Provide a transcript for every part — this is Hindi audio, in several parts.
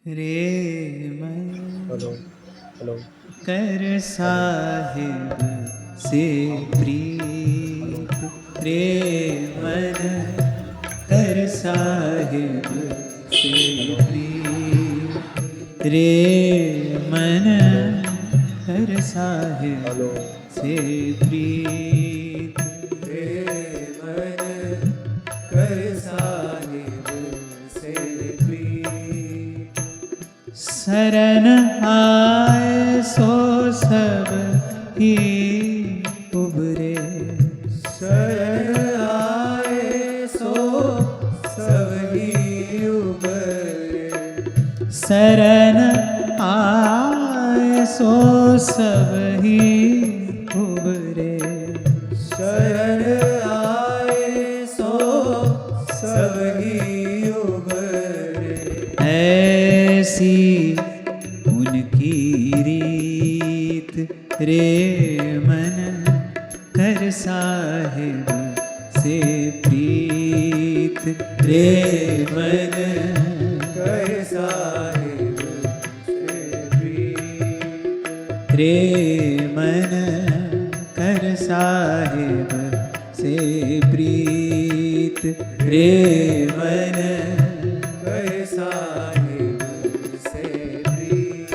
रे मन हेलो हेलो कर हेलो साहिब से हेलो प्रीत। रे मन कर साहिब से हेलो प्रीत। रे मन हेलो कर साहिब हेलो से प्रीत। रे मन कर साहिब से प्रीत। शरण आए सो सब ही उबरे। शरण आए सो सब ही उबरे। शरण आए सो सब ही उबरे। शरण आए सो सब ही उबरे। ऐसी उनकी रीत। रे मन कर साहिब से प्रीत। रे मन कर साहिब से प्रीत। रे मन कर साहिब से प्रीत। रे मन कर साहिब से प्रीत।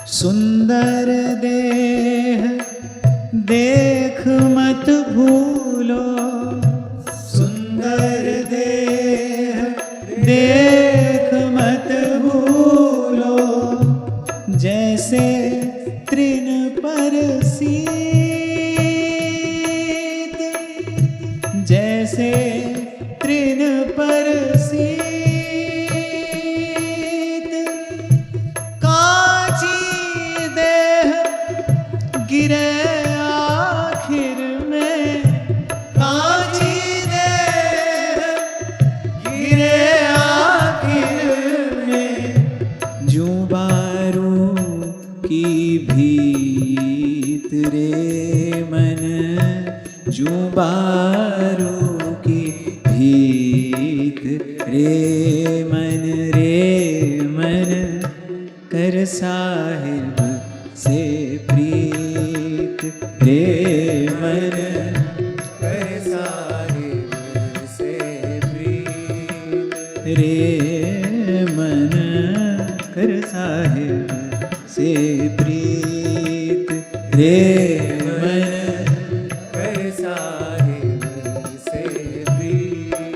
सुंदर देह देख मत भूलो। सुंदर देह देख मत भूलो। जैसे तृण पर सीत। जैसे तृण पर सीत। कांची देह गिरे आखिर में। कांची देह गिरे आखिर में। जूं बारू की भीत। रे मन जूं बारू की भीत। रे मन कर साहिब से प्रीत। रे मन कर साहिब से प्रीत। रे मन कर साहिब से प्रीत। रे मन कर साहिब से प्रीत।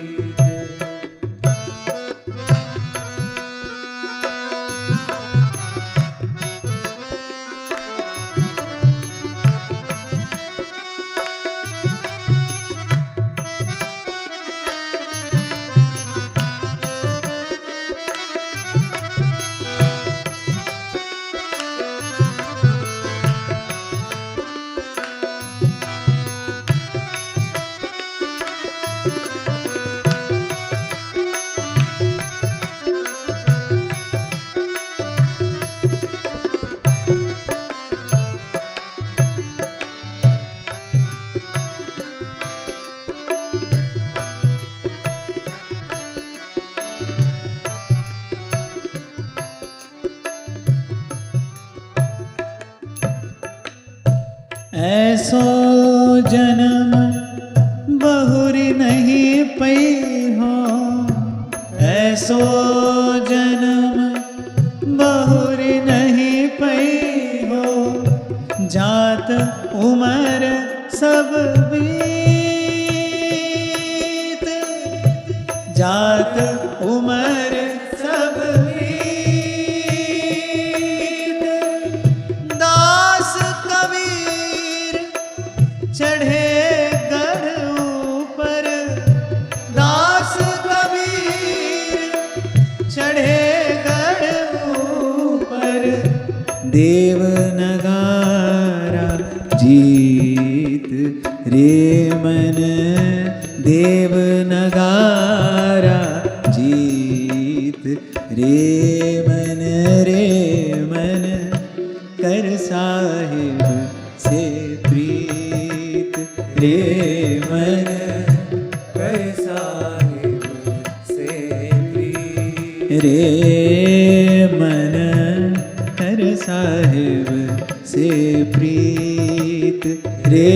ऐसो जन्म बहुरी नहीं पई हो। ऐसो जन्म बहुरी नहीं पई हो। जात उमर सब बीत। जात उमर सब बीत। दास कबीर चढ़े गढ़ ऊपर। दास कबीर चढ़े गढ़ ऊपर। देव नगारा जीत। रे मन देव नगारा जीत। रे मन कर साहिब से प्रीत। रे मन कर साहिब से प्रीत। रे मन कर साहिब से प्रीत, रे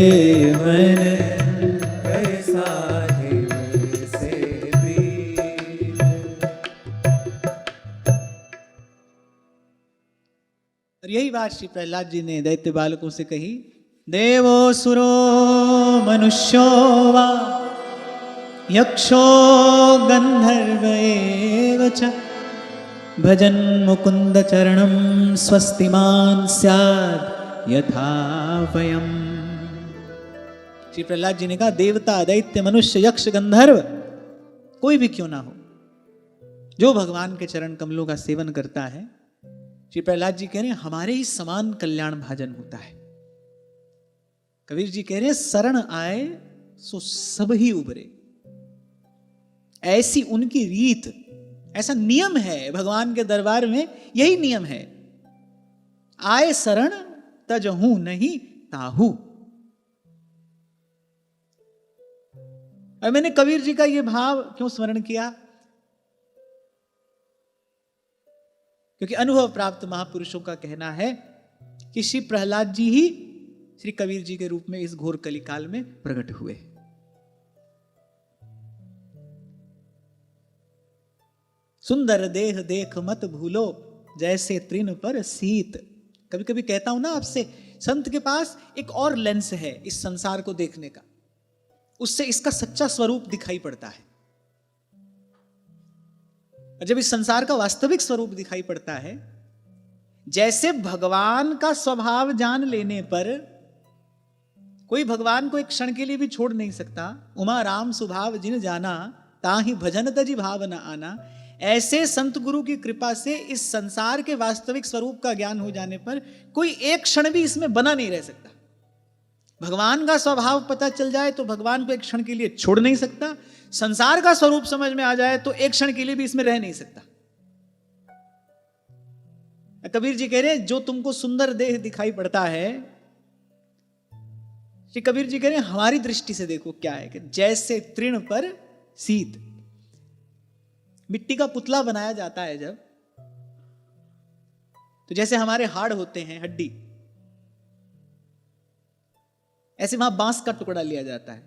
मन कर साहिब से प्रीत। और यही बात श्री प्रहलाद जी ने दैत्य बालकों से कही। देवो सुरो मनुष्यो वा यक्षो गंधर्व एव च भजन मुकुंद चरणम स्वस्तिमान स्याद यथा वयम। श्री प्रहलाद जी ने कहा, देवता, दैत्य, मनुष्य, यक्ष, गंधर्व कोई भी क्यों ना हो, जो भगवान के चरण कमलों का सेवन करता है, श्री प्रहलाद जी कह रहे हैं हमारे ही समान कल्याण भाजन होता है। कबीर जी कह रहे हैं शरण आए सो सब ही उबरे, ऐसी उनकी रीत, ऐसा नियम है भगवान के दरबार में, यही नियम है। आए शरण तजहू नहीं ताहू। और मैंने कबीर जी का यह भाव क्यों स्मरण किया, क्योंकि अनुभव प्राप्त महापुरुषों का कहना है कि श्री प्रहलाद जी ही श्री कबीर जी के रूप में इस घोर कलिकाल में प्रकट हुए। सुंदर देह देख मत भूलो, जैसे तृण पर शीत। कभी कभी कहता हूं ना आपसे, संत के पास एक और लेंस है इस संसार को देखने का, उससे इसका सच्चा स्वरूप दिखाई पड़ता है। और जब इस संसार का वास्तविक स्वरूप दिखाई पड़ता है, जैसे भगवान का स्वभाव जान लेने पर कोई भगवान को एक क्षण के लिए भी छोड़ नहीं सकता। उमा राम स्वभाव जिन जाना, ताहि भजन तजी भाव न आना। ऐसे संत गुरु की कृपा से इस संसार के वास्तविक स्वरूप का ज्ञान हो जाने पर कोई एक क्षण भी इसमें बना नहीं रह सकता। भगवान का स्वभाव पता चल जाए तो भगवान को एक क्षण के लिए छोड़ नहीं सकता। संसार का स्वरूप समझ में आ जाए तो एक क्षण के लिए भी इसमें रह नहीं सकता। कबीर जी कह रहे हैं जो तुमको सुंदर देह दिखाई पड़ता है, श्री कबीर जी कह रहे हैं हमारी दृष्टि से देखो क्या है, कि जैसे तृण पर शीत। मिट्टी का पुतला बनाया जाता है जब, तो जैसे हमारे हाड़ होते हैं, हड्डी, ऐसे वहां बांस का टुकड़ा लिया जाता है,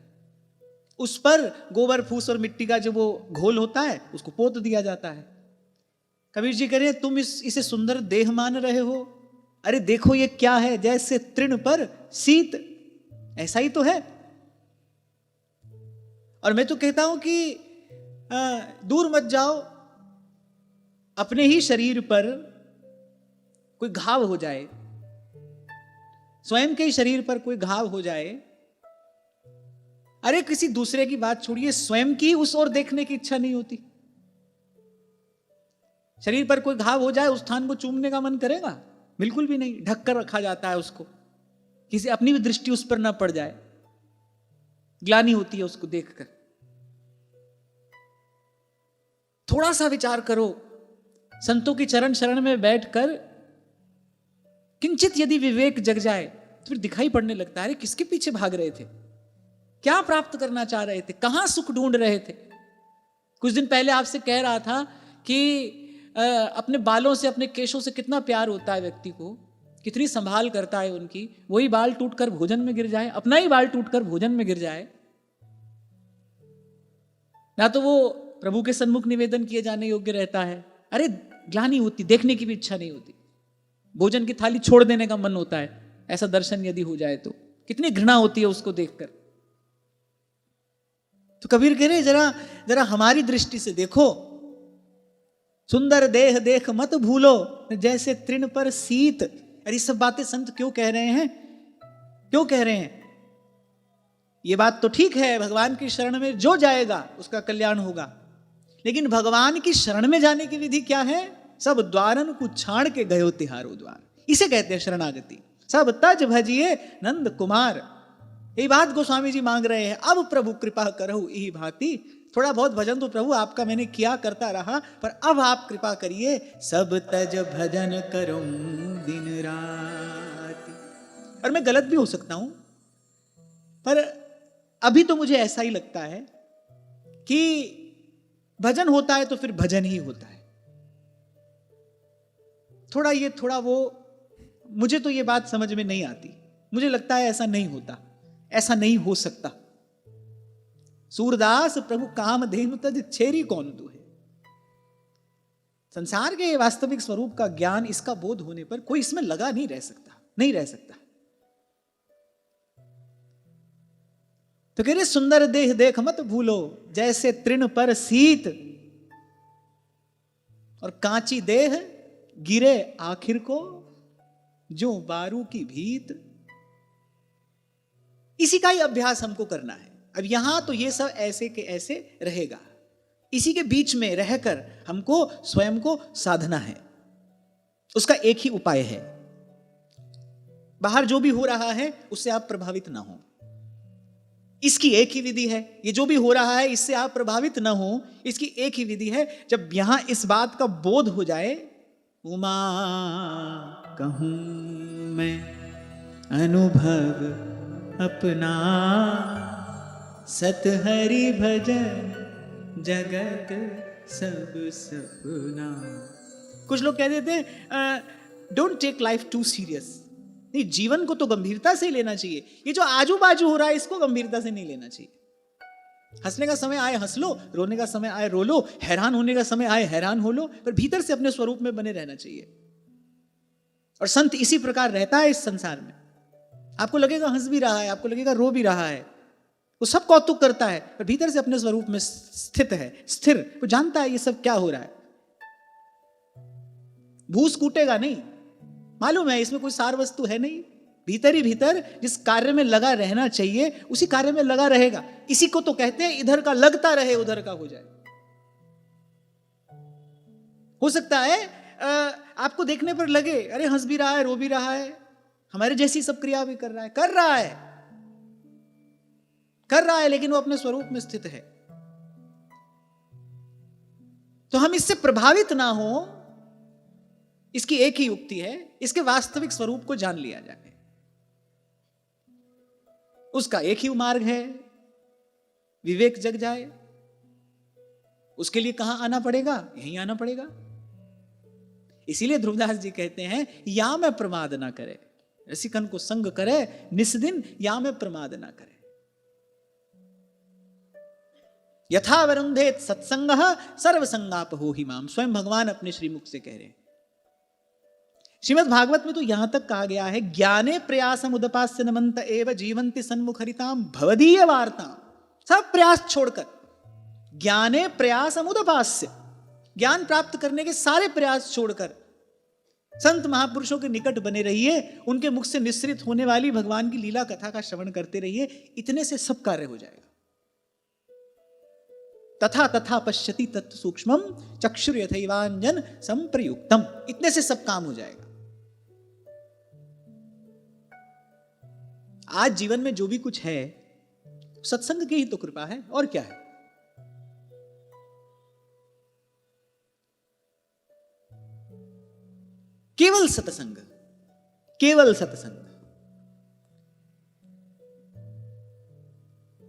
उस पर गोबर फूस और मिट्टी का जो वो घोल होता है उसको पोत दिया जाता है। कबीर जी कह रहे हैं तुम इसे सुंदर देह मान रहे हो, अरे देखो ये क्या है, जैसे तृण पर शीत, ऐसा ही तो है। और मैं तो कहता हूं कि दूर मत जाओ, अपने ही शरीर पर कोई घाव हो जाए, स्वयं के ही शरीर पर कोई घाव हो जाए, अरे किसी दूसरे की बात छोड़िए, स्वयं की उस ओर देखने की इच्छा नहीं होती। शरीर पर कोई घाव हो जाए, उस स्थान को चूमने का मन करेगा? बिल्कुल भी नहीं, ढक कर रखा जाता है उसको, किसी अपनी भी दृष्टि उस पर ना पड़ जाए, ग्लानि होती है उसको देखकर। थोड़ा सा विचार करो, संतों की चरण शरण में बैठकर किंचित यदि विवेक जग जाए तो फिर दिखाई पड़ने लगता है किसके पीछे भाग रहे थे, क्या प्राप्त करना चाह रहे थे, कहां सुख ढूंढ रहे थे। कुछ दिन पहले आपसे कह रहा था कि अपने बालों से, अपने केशों से कितना प्यार होता है व्यक्ति को, कितनी संभाल करता है उनकी। वही बाल टूटकर भोजन में गिर जाए, अपना ही बाल टूटकर भोजन में गिर जाए, ना तो वो प्रभु के सन्मुख निवेदन किए जाने योग्य रहता है, अरे ग्लानि होती, देखने की भी इच्छा नहीं होती, भोजन की थाली छोड़ देने का मन होता है। ऐसा दर्शन यदि हो जाए तो कितनी घृणा होती है उसको देखकर। तो कबीर कह रहे जरा जरा हमारी दृष्टि से देखो, सुंदर देह देख मत भूलो, जैसे तृण पर शीत। अरे सब बातें संत क्यों कह रहे हैं, क्यों कह रहे हैं? ये बात तो ठीक है, भगवान की शरण में जो जाएगा उसका कल्याण होगा, लेकिन भगवान की शरण में जाने की विधि क्या है? सब द्वारन को छाड़ के गयो तिहारो द्वार, इसे कहते हैं शरणागति। सब तज भजिए नंद कुमार, यही बात गोस्वामी जी मांग रहे हैं। अब प्रभु कृपा करो यही भांति, थोड़ा बहुत भजन तो प्रभु आपका मैंने किया करता रहा, पर अब आप कृपा करिए, सब तज भजन करूं दिन रात। और मैं गलत भी हो सकता हूं, पर अभी तो मुझे ऐसा ही लगता है कि भजन होता है तो फिर भजन ही होता है। थोड़ा वो, मुझे तो ये बात समझ में नहीं आती। मुझे लगता है ऐसा नहीं होता, ऐसा नहीं हो सकता। सूरदास प्रभु कामधेनु तज छेरी कौन तू है। संसार के वास्तविक स्वरूप का ज्ञान, इसका बोध होने पर कोई इसमें लगा नहीं रह सकता, नहीं रह सकता। तो कह रहे सुंदर देह देख मत भूलो, जैसे तृण पर शीत, और कांची देह गिरे आखिर को, जो बारू की भीत। इसी का ही अभ्यास हमको करना है। अब यहां तो ये सब ऐसे के ऐसे रहेगा, इसी के बीच में रहकर हमको स्वयं को साधना है। उसका एक ही उपाय है, बाहर जो भी हो रहा है उससे आप प्रभावित ना हो, इसकी एक ही विधि है। ये जो भी हो रहा है इससे आप प्रभावित ना हो, इसकी एक ही विधि है। जब यहां इस बात का बोध हो जाए, उमा कहूं मैं अनुभव अपना, सत हरि भजन जगत सब सपना। कुछ लोग कह देते हैं don't take life too serious. नहीं, जीवन को तो गंभीरता से ही लेना चाहिए। ये जो आजू बाजू हो रहा है इसको गंभीरता से नहीं लेना चाहिए। हंसने का समय आए हंस लो, रोने का समय आए रो लो, हैरान होने का समय आए हैरान हो लो, पर भीतर से अपने स्वरूप में बने रहना चाहिए। और संत इसी प्रकार रहता है इस संसार में। आपको लगेगा हंस भी रहा है, आपको लगेगा रो भी रहा है, वो सब कौतुक करता है, पर भीतर से अपने स्वरूप में स्थित है, स्थिर। वो जानता है ये सब क्या हो रहा है। भूस कूटेगा नहीं, मालूम है इसमें कोई सार वस्तु है नहीं। भीतर ही भीतर जिस कार्य में लगा रहना चाहिए उसी कार्य में लगा रहेगा। इसी को तो कहते हैं इधर का लगता रहे उधर का हो जाए। हो सकता है आपको देखने पर लगे अरे हंस भी रहा है, रो भी रहा है, हमारे जैसी सब क्रिया भी कर रहा है, लेकिन वो अपने स्वरूप में स्थित है। तो हम इससे प्रभावित ना हो, इसकी एक ही युक्ति है, इसके वास्तविक स्वरूप को जान लिया जाए। उसका एक ही मार्ग है, विवेक जग जाए। उसके लिए कहां आना पड़ेगा? यहीं आना पड़ेगा। इसीलिए ध्रुवदास जी कहते हैं या में प्रमाद ना करे, रसिकन को संग करे निस्दिन, या में प्रमाद ना करे। यथा वरुंधेत सत्संगः सर्वसंगाप हो ही माम। स्वयं भगवान अपने श्रीमुख से कह रहे हैं। श्रीमद् भागवत में तो यहां तक कहा गया है ज्ञाने प्रयासम उदपास्य नमंत एव जीवंति सन्मुखरिताम भवदीय वार्ता। सब प्रयास छोड़कर ज्ञाने प्रयासम उदपास्य, ज्ञान प्राप्त करने के सारे प्रयास छोड़कर संत महापुरुषों के निकट बने रहिए, उनके मुख से निश्रित होने वाली भगवान की लीला कथा का श्रवण करते रहिए। इतने से सब कार्य हो जाएगा। तथा तथा पश्यति तत्व सूक्ष्मम चक्षुर यथैवांजन संप्रयुक्तम। इतने से सब काम हो जाएगा। आज जीवन में जो भी कुछ है सत्संग की ही तो कृपा है, और क्या है। केवल सत्संग, केवल सत्संग।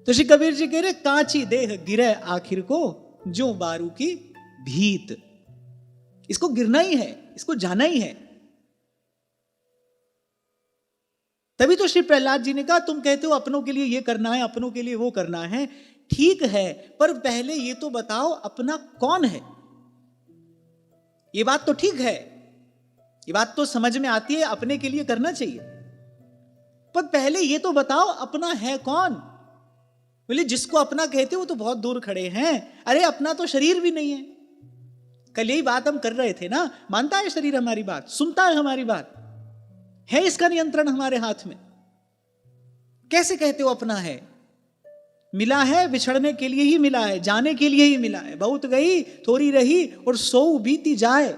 तो श्री कबीर जी कह रहे कांची देह गिरे आखिर को, जो बारू की भीत। इसको गिरना ही है, इसको जाना ही है। तभी तो श्री प्रहलाद जी ने कहा तुम कहते हो अपनों के लिए ये करना है, अपनों के लिए वो करना है। ठीक है, पर पहले ये तो बताओ अपना कौन है। ये बात तो ठीक है, ये बात तो समझ में आती है, अपने के लिए करना चाहिए, पर पहले ये तो बताओ अपना है कौन। बोले जिसको अपना कहते वो तो बहुत दूर खड़े हैं। अरे अपना तो शरीर भी नहीं है। कल यही बात हम कर रहे थे ना। मानता है शरीर हमारी बात, सुनता है हमारी बात, है इसका नियंत्रण हमारे हाथ में। कैसे कहते हो अपना है? मिला है बिछड़ने के लिए ही मिला है, जाने के लिए ही मिला है। बहुत गई थोड़ी रही और सो बीती जाए,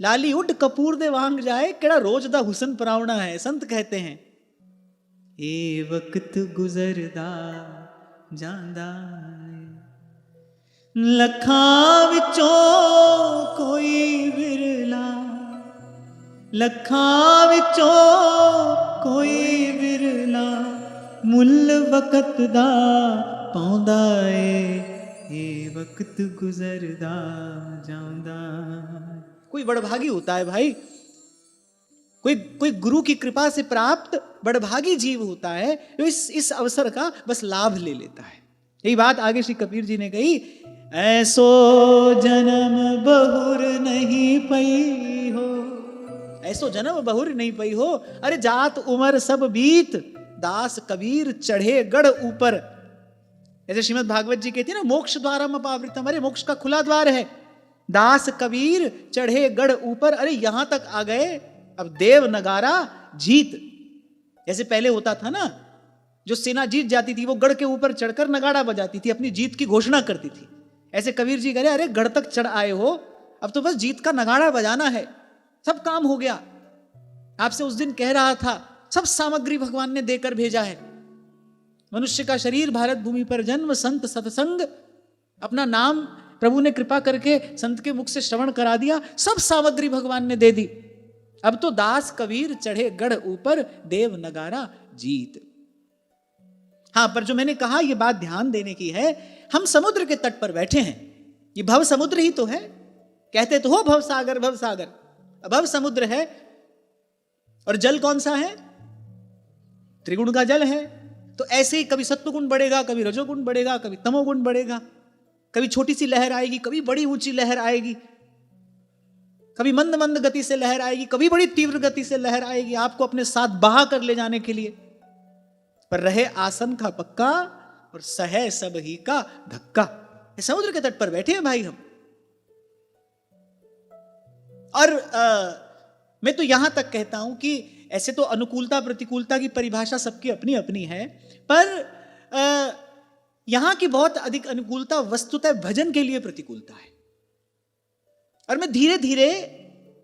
लाली उड कपूर दे वांग जाए, केड़ा रोज दा हुसन परावना है। संत कहते हैं ए वक्त गुजरदा जांदा लखां विचों कोई विरला, लखां विचों कोई विरला, मुल वक्त दा पाउंदा ए वक्त गुजरदा जांदा। कोई बड़भागी होता है भाई, कोई गुरु की कृपा से प्राप्त बड़भागी जीव होता है जो इस अवसर का बस लाभ ले लेता है। यही बात आगे श्री कबीर जी ने कही, ऐसो जन्म बहुर नहीं पई हो, ऐसो जन्म बहुर नहीं पई हो, अरे जात उमर सब बीत, दास कबीर चढ़े गढ़ ऊपर। जैसे श्रीमद् भागवत जी कहती है ना, मोक्ष द्वारम अपावृतम, अरे मोक्ष का खुला द्वार है, दास कबीर चढ़े गढ़ ऊपर, अरे यहां तक आ गए, अब देव नगारा जीत। जैसे पहले होता था ना, जो सेना जीत जाती थी वो गढ़ के ऊपर चढ़कर नगाड़ा बजाती थी, अपनी जीत की घोषणा करती थी। ऐसे कबीर जी कह रहे, अरे गढ़ तक चढ़ आए हो, अब तो बस जीत का नगाड़ा बजाना है, सब काम हो गया। आपसे उस दिन कह रहा था, सब सामग्री भगवान ने देकर भेजा है, मनुष्य का शरीर, भारत भूमि पर जन्म, संत सत्संग, अपना नाम प्रभु ने कृपा करके संत के मुख से श्रवण करा दिया, सब सामग्री भगवान ने दे दी। अब तो दास कबीर चढ़े गढ़ ऊपर, देव नगारा जीत। हाँ, पर जो मैंने कहा ये बात ध्यान देने की है, हम समुद्र के तट पर बैठे हैं, ये भव समुद्र ही तो है, कहते तो हो भव सागर भव सागर, भव समुद्र है। और जल कौन सा है? त्रिगुण का जल है। तो ऐसे ही कभी सत्वगुण बढ़ेगा, कभी रजोगुण बढ़ेगा, कभी तमोगुण बढ़ेगा, कभी छोटी सी लहर आएगी, कभी बड़ी ऊंची लहर आएगी, कभी मंद मंद गति से लहर आएगी, कभी बड़ी तीव्र गति से लहर आएगी, आपको अपने साथ बहा कर ले जाने के लिए। पर रहे आसन का पक्का और सहे सब ही का धक्का। समुद्र के तट पर बैठे हैं भाई हम। और मैं तो यहां तक कहता हूं कि ऐसे तो अनुकूलता प्रतिकूलता की परिभाषा सबकी अपनी अपनी है, पर यहां की बहुत अधिक अनुकूलता वस्तुतः भजन के लिए प्रतिकूलता है। और मैं धीरे धीरे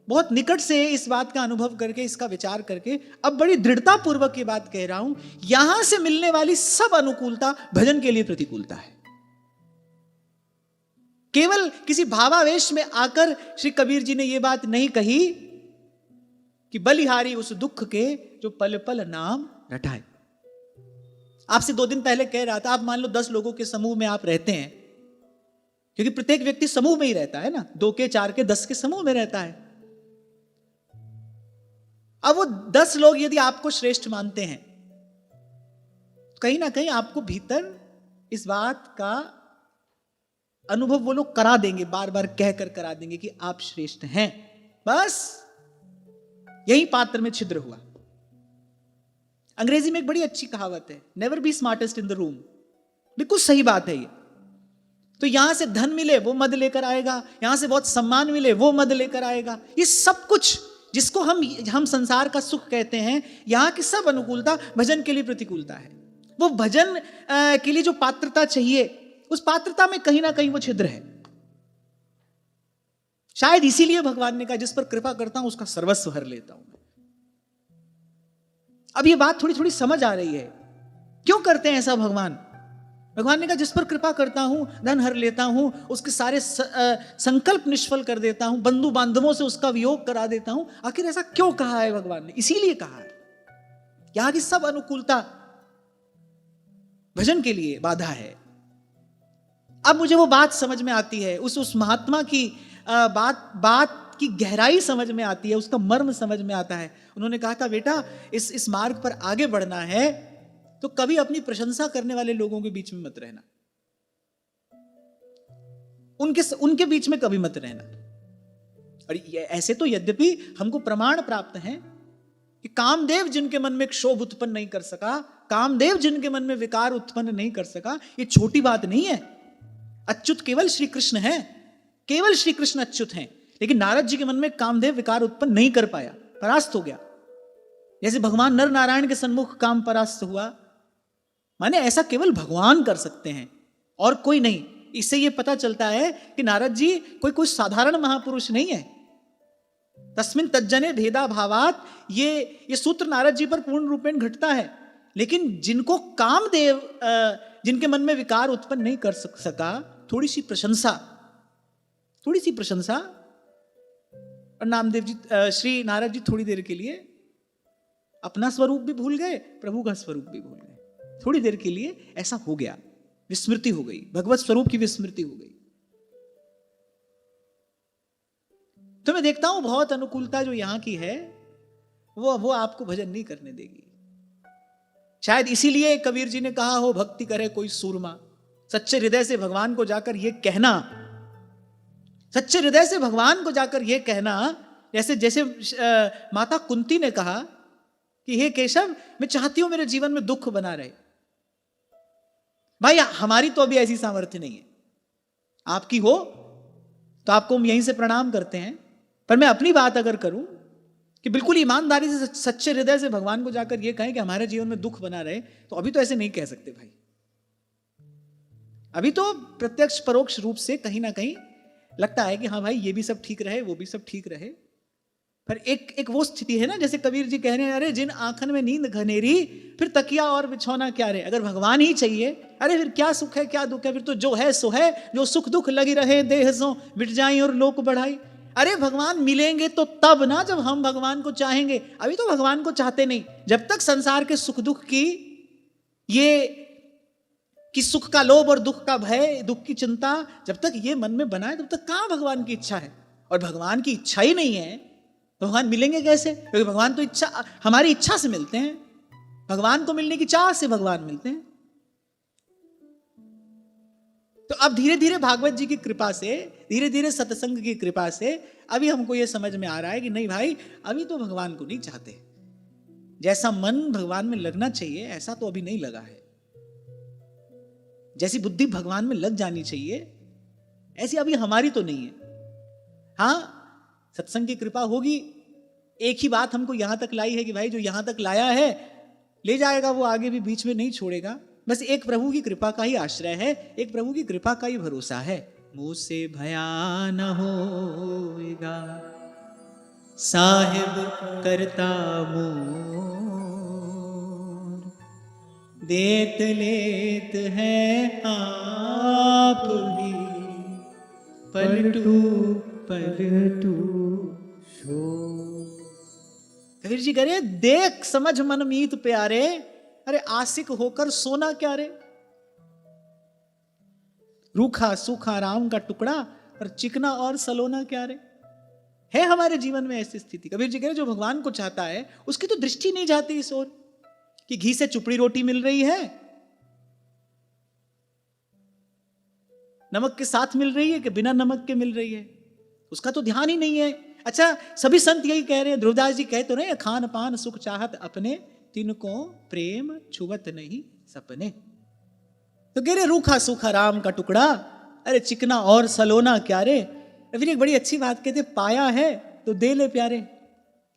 बहुत निकट से इस बात का अनुभव करके, इसका विचार करके अब बड़ी दृढ़ता पूर्वक ये बात कह रहा हूं, यहां से मिलने वाली सब अनुकूलता भजन के लिए प्रतिकूलता है। केवल किसी भावावेश में आकर श्री कबीर जी ने यह बात नहीं कही कि बलिहारी उस दुख के जो पल पल नाम रटाए। आपसे 2 दिन पहले कह रहा था, आप मान लो 10 लोगों के समूह में आप रहते हैं, क्योंकि प्रत्येक व्यक्ति समूह में ही रहता है ना, 2 के 4 के 10 के समूह में रहता है। अब वो 10 लोग यदि आपको श्रेष्ठ मानते हैं, कहीं ना कहीं आपको भीतर इस बात का अनुभव वो लोग करा देंगे, बार बार कहकर करा देंगे कि आप श्रेष्ठ हैं। बस यही पात्र में छिद्र हुआ। अंग्रेजी में एक बड़ी अच्छी कहावत है, never be smartest in the room. बिल्कुल सही बात है ये। तो यहां से धन मिले वो मद लेकर आएगा, यहां से बहुत सम्मान मिले वो मद लेकर आएगा। ये सब कुछ जिसको हम संसार का सुख कहते हैं, यहां की सब अनुकूलता भजन के लिए प्रतिकूलता है। वो भजन के लिए जो पात्रता चाहिए, उस पात्रता में कहीं ना कहीं वो छिद्र है। शायद इसीलिए भगवान ने कहा, जिस पर कृपा करता हूं उसका सर्वस्व हर लेता हूं। अब ये बात थोड़ी थोड़ी समझ आ रही है, क्यों करते हैं ऐसा भगवान। भगवान ने कहा, जिस पर कृपा करता हूं धन हर लेता हूं, उसके सारे संकल्प निष्फल कर देता हूं, बंधु बांधवों से उसका वियोग करा देता हूं। आखिर ऐसा क्यों कहा है भगवान ने? इसीलिए कहा है। यहां की सब अनुकूलता भजन के लिए बाधा है। अब मुझे वो बात समझ में आती है, उस महात्मा की बात की गहराई समझ में आती है, उसका मर्म समझ में आता है। उन्होंने कहा था, बेटा इस मार्ग पर आगे बढ़ना है तो कभी अपनी प्रशंसा करने वाले लोगों के बीच में मत रहना, उनके बीच में कभी मत रहना। और ऐसे तो यद्यपि हमको प्रमाण प्राप्त है कि कामदेव जिनके मन में क्षोभ उत्पन्न नहीं कर सका, कामदेव जिनके मन में विकार उत्पन्न नहीं कर सका, ये छोटी बात नहीं है। अच्युत केवल श्री कृष्ण है, केवल श्री कृष्ण अच्युत हैं। लेकिन नारद जी के मन में कामदेव विकार उत्पन्न नहीं कर पाया, परास्त हो गया। जैसे भगवान नर नारायण के सन्मुख काम परास्त हुआ, माने ऐसा केवल भगवान कर सकते हैं और कोई नहीं। इससे यह पता चलता है कि नारद जी कोई साधारण महापुरुष नहीं है। तस्मिन् तज्जने भेदा भावात, ये सूत्र नारद जी पर पूर्ण रूपेण घटता है। लेकिन जिनको कामदेव जिनके मन में विकार उत्पन्न नहीं कर सका, थोड़ी सी प्रशंसा और नामदेव जी, श्री नारद जी थोड़ी देर के लिए अपना स्वरूप भी भूल गए, प्रभु का स्वरूप भी भूल गए। थोड़ी देर के लिए ऐसा हो गया, विस्मृति हो गई, भगवत स्वरूप की विस्मृति हो गई। तो मैं देखता हूं बहुत अनुकूलता जो यहां की है वो आपको भजन नहीं करने देगी। शायद इसीलिए कबीर जी ने कहा हो, भक्ति करे कोई सूरमा। सच्चे हृदय से भगवान को जाकर यह कहना, सच्चे हृदय से भगवान को जाकर यह कहना, जैसे जैसे माता कुंती ने कहा कि हे केशव, मैं चाहती हूं मेरे जीवन में दुख बना रहे। भाई हमारी तो अभी ऐसी सामर्थ्य नहीं है, आपकी हो तो आपको हम यहीं से प्रणाम करते हैं। पर मैं अपनी बात अगर करूं कि बिल्कुल ईमानदारी से सच्चे हृदय से भगवान को जाकर यह कहें कि हमारे जीवन में दुख बना रहे, तो अभी तो ऐसे नहीं कह सकते भाई। अभी तो प्रत्यक्ष परोक्ष रूप से कहीं ना कहीं लगता है कि हाँ भाई ये भी सब ठीक रहे, वो भी सब ठीक रहे। पर एक वो स्थिति है ना, जैसे कबीर जी कह रहे हैं, अरे जिन आंखन में नींद घनेरी, फिर तकिया और बिछौना क्या रे। अगर भगवान ही चाहिए, अरे फिर क्या सुख है क्या दुख है, फिर तो जो है सो है, जो सुख दुख लगी रहे देह सो मिट जाई और लोक बढ़ाई। अरे भगवान मिलेंगे तो तब ना, जब हम भगवान को चाहेंगे। अभी तो भगवान को चाहते नहीं। जब तक संसार के सुख दुख की ये कि सुख का लोभ और दुख का भय, दुख की चिंता जब तक ये मन में बना है, तब तक कहां भगवान की इच्छा है। और भगवान की इच्छा ही नहीं है तो भगवान मिलेंगे कैसे? क्योंकि भगवान तो इच्छा, हमारी इच्छा से मिलते हैं। भगवान को मिलने की चाह से भगवान मिलते हैं। तो अब धीरे धीरे भागवत जी की कृपा से, धीरे धीरे सत्संग की कृपा से अभी हमको यह समझ में आ रहा है कि नहीं भाई, अभी तो भगवान को नहीं चाहते। जैसा मन भगवान में लगना चाहिए ऐसा तो अभी नहीं लगा है। जैसी बुद्धि भगवान में लग जानी चाहिए ऐसी अभी हमारी तो नहीं है। हां, सत्संग की कृपा होगी। एक ही बात हमको यहां तक लाई है कि भाई जो यहां तक लाया है ले जाएगा, वो आगे भी बीच में नहीं छोड़ेगा। बस एक प्रभु की कृपा का ही आश्रय है, एक प्रभु की कृपा का ही भरोसा है। मुझसे भया न होएगा साहिब करता मोर, देत लेत है आप ही पलटू पलटू शो। कबीर जी कह रहे देख समझ मन मीत प्यारे, अरे आशिक होकर सोना क्या रे। रूखा सूखा राम का टुकड़ा और चिकना और सलोना क्या रे। है हमारे जीवन में ऐसी स्थिति। कबीर जी कह रहे जो भगवान को चाहता है उसकी तो दृष्टि नहीं जाती इस ओर कि घी से चुपड़ी रोटी मिल रही है, नमक के साथ मिल रही है कि बिना नमक के मिल रही है, उसका तो ध्यान ही नहीं है। अच्छा, सभी संत यही कह रहे हैं। ध्रुवदास जी कह तो रहे हैं, खान पान सुख चाहत अपने, तिनको प्रेम छुवत नहीं सपने। तो कह रहे रूखा सूखा राम का टुकड़ा, अरे चिकना और सलोना क्या रे। फिर एक बड़ी अच्छी बात कहते, पाया है तो दे ले प्यारे,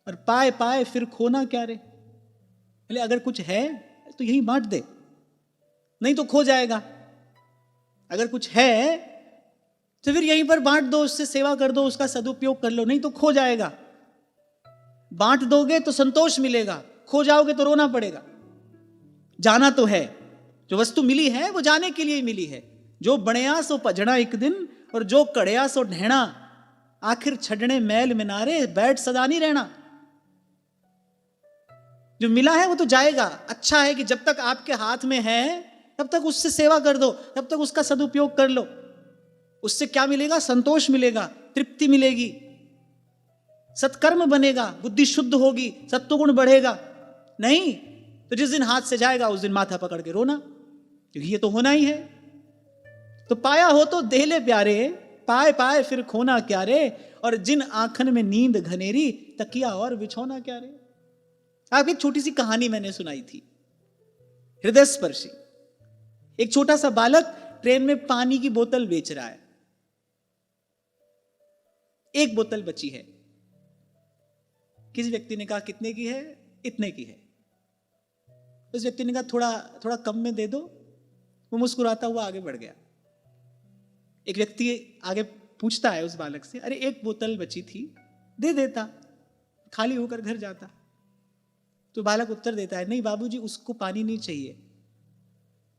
और पाए पाए फिर खोना क्या रे। बोले अगर कुछ है तो यही बांट दे, नहीं तो खो जाएगा। अगर कुछ है तो फिर यहीं पर बांट दो, उससे सेवा कर दो, उसका सदुपयोग कर लो, नहीं तो खो जाएगा। बांट दोगे तो संतोष मिलेगा, खो जाओगे तो रोना पड़ेगा। जाना तो है, जो वस्तु मिली है वो जाने के लिए मिली है। जो बणया सो पजड़ा एक दिन, और जो कड़या सो ढेना, आखिर छड़ने मैल मिनारे बैठ सदा नहीं रहना। जो मिला है वो तो जाएगा। अच्छा है कि जब तक आपके हाथ में है तब तक उससे सेवा कर दो, तब तक उसका सदुपयोग कर लो। उससे क्या मिलेगा? संतोष मिलेगा, तृप्ति मिलेगी, सत्कर्म बनेगा, बुद्धि शुद्ध होगी, सत्वगुण बढ़ेगा। नहीं तो जिस दिन हाथ से जाएगा उस दिन माथा पकड़ के रोना, क्योंकि ये तो होना ही है। तो पाया हो तो दे ले प्यारे, पाए पाए फिर खोना क्या रे। और जिन आंखन में नींद घनेरी, तकिया और बिछौना क्या रे। आपको एक छोटी सी कहानी मैंने सुनाई थी, हृदय स्पर्शी। एक छोटा सा बालक ट्रेन में पानी की बोतल बेच रहा है। एक बोतल बची है। किसी व्यक्ति ने कहा कितने की है? इतने की है। उस व्यक्ति ने कहा थोड़ा थोड़ा कम में दे दो। वो मुस्कुराता हुआ आगे बढ़ गया। एक व्यक्ति आगे पूछता है उस बालक से, अरे एक बोतल बची थी, दे देता, खाली होकर घर जाता। तो बालक उत्तर देता है, नहीं बाबूजी, उसको पानी नहीं चाहिए,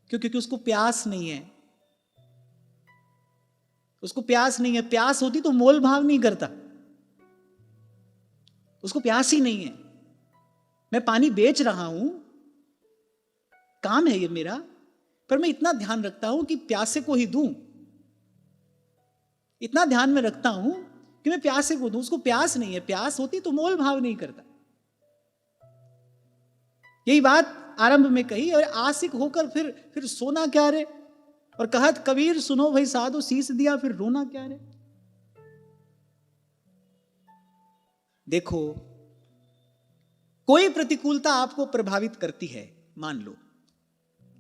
क्योंकि उसको प्यास नहीं है। उसको प्यास नहीं है, प्यास होती तो मोल भाव नहीं करता। उसको प्यास ही नहीं है। मैं पानी बेच रहा हूं, काम है ये मेरा, पर मैं इतना ध्यान रखता हूं कि प्यासे को ही दूं। इतना ध्यान में रखता हूं कि मैं प्यासे को दूं, उसको प्यास नहीं है, प्यास होती तो मोल भाव नहीं करता। यही बात आरंभ में कही, और आशिक होकर फिर सोना क्या रे, और कहत कबीर सुनो भाई साधु, शीश दिया फिर रोना क्या रे। देखो, कोई प्रतिकूलता आपको प्रभावित करती है, मान लो,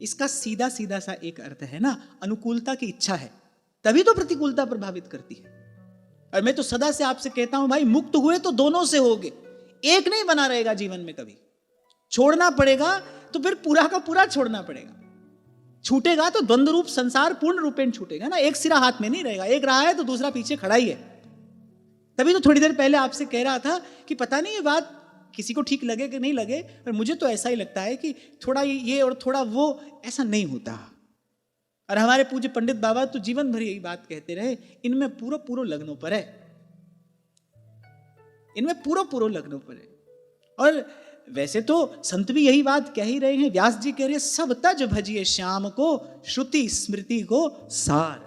इसका सीधा सीधा सा एक अर्थ है ना, अनुकूलता की इच्छा है, तभी तो प्रतिकूलता प्रभावित करती है। और मैं तो सदा से आपसे कहता हूं भाई, मुक्त हुए तो दोनों से होगे, एक नहीं बना रहेगा जीवन में कभी। छोड़ना पड़ेगा तो फिर पूरा का पूरा छोड़ना पड़ेगा। छूटेगा तो द्वंद्व रूप संसार पूर्ण रूपेण छूटेगा ना, एक सिरा हाथ में नहीं रहेगा, एक रहा है तो दूसरा पीछे खड़ा ही है। तभी तो थोड़ी देर पहले आपसे कह रहा था कि पता नहीं ये बात किसी को ठीक लगे कि नहीं लगे, पर मुझे तो ऐसा ही लगता है कि थोड़ा ये और थोड़ा वो, ऐसा नहीं होता। और हमारे पूज्य पंडित बाबा तो जीवन भर यही बात कहते रहे, इनमें पूरा पूरा लग्नों पर है, इनमें पूरा पूरा लग्नों पर है। और वैसे तो संत भी यही बात कह ही रहे हैं, व्यास जी कह रहे हैं, सब तज भजिए श्याम को, श्रुति स्मृति को सार,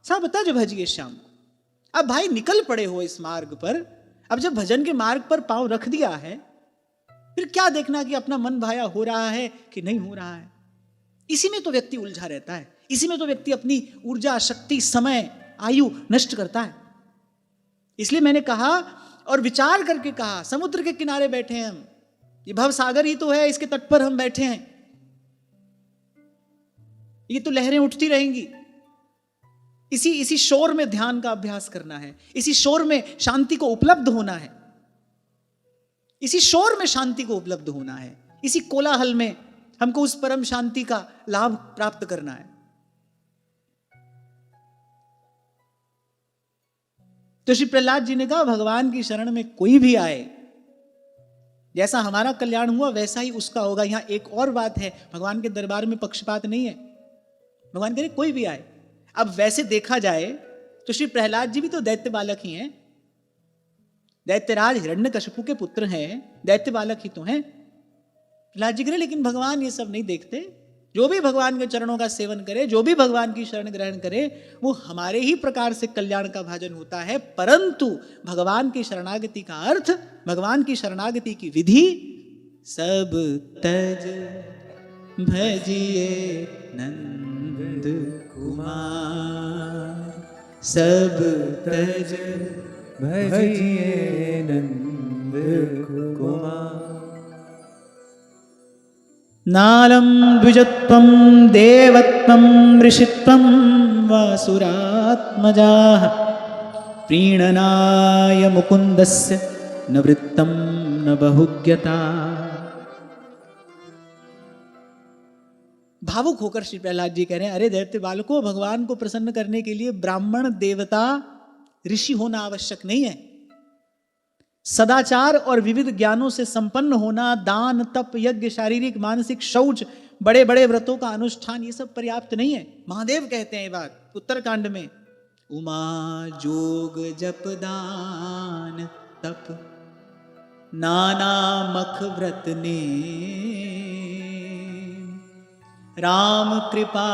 सब तज भजिए श्याम को। अब भाई निकल पड़े हो इस मार्ग पर, अब जब भजन के मार्ग पर पांव रख दिया है, फिर क्या देखना कि अपना मन भाया हो रहा है कि नहीं हो रहा है। इसी में तो व्यक्ति उलझा रहता है, इसी में तो व्यक्ति अपनी ऊर्जा, शक्ति, समय, आयु नष्ट करता है। इसलिए मैंने कहा और विचार करके कहा, समुद्र के किनारे बैठे हैं हम, ये भव सागर ही तो है, इसके तट पर हम बैठे हैं, ये तो लहरें उठती रहेंगी। इसी शोर में ध्यान का अभ्यास करना है, इसी शोर में शांति को उपलब्ध होना है, इसी शोर में शांति को उपलब्ध होना है, इसी कोलाहल में हमको उस परम शांति का लाभ प्राप्त करना है। तो श्री प्रहलाद जी ने कहा, भगवान की शरण में कोई भी आए, जैसा हमारा कल्याण हुआ वैसा ही उसका होगा। यहां एक और बात है, भगवान के दरबार में पक्षपात नहीं है, भगवान कह रहे कोई भी आए। अब वैसे देखा जाए तो श्री प्रहलाद जी भी तो दैत्य बालक ही हैं, दैत्यराज हिरण्यकशिपु के पुत्र हैं, दैत्य बालक ही तो हैं प्रहलाद जी कह रहे। लेकिन भगवान ये सब नहीं देखते, जो भी भगवान के चरणों का सेवन करे, जो भी भगवान की शरण ग्रहण करे, वो हमारे ही प्रकार से कल्याण का भाजन होता है। परंतु भगवान की शरणागति का अर्थ, भगवान की शरणागति की विधि, सब तज भजिए नंद कुमार, सब तज भजिए नंद कुमार। नालम द्विजत्वं देवत्वं ऋषित्वं वासुरात्मजाः, प्रीणनाय मुकुन्दस्य न वृत्तं न बहुज्ञता। भावुक होकर श्री प्रहलाद जी कह रहे हैं, अरे दैत्य बालकों, भगवान को प्रसन्न करने के लिए ब्राह्मण, देवता, ऋषि होना आवश्यक नहीं है। सदाचार और विविध ज्ञानों से संपन्न होना, दान, तप, यज्ञ, शारीरिक, मानसिक, शौच, बड़े बड़े व्रतों का अनुष्ठान, ये सब पर्याप्त नहीं है। महादेव कहते हैं ये बात उत्तरकांड में, उमा जोग जप दान तप नाना मख व्रत ने, राम कृपा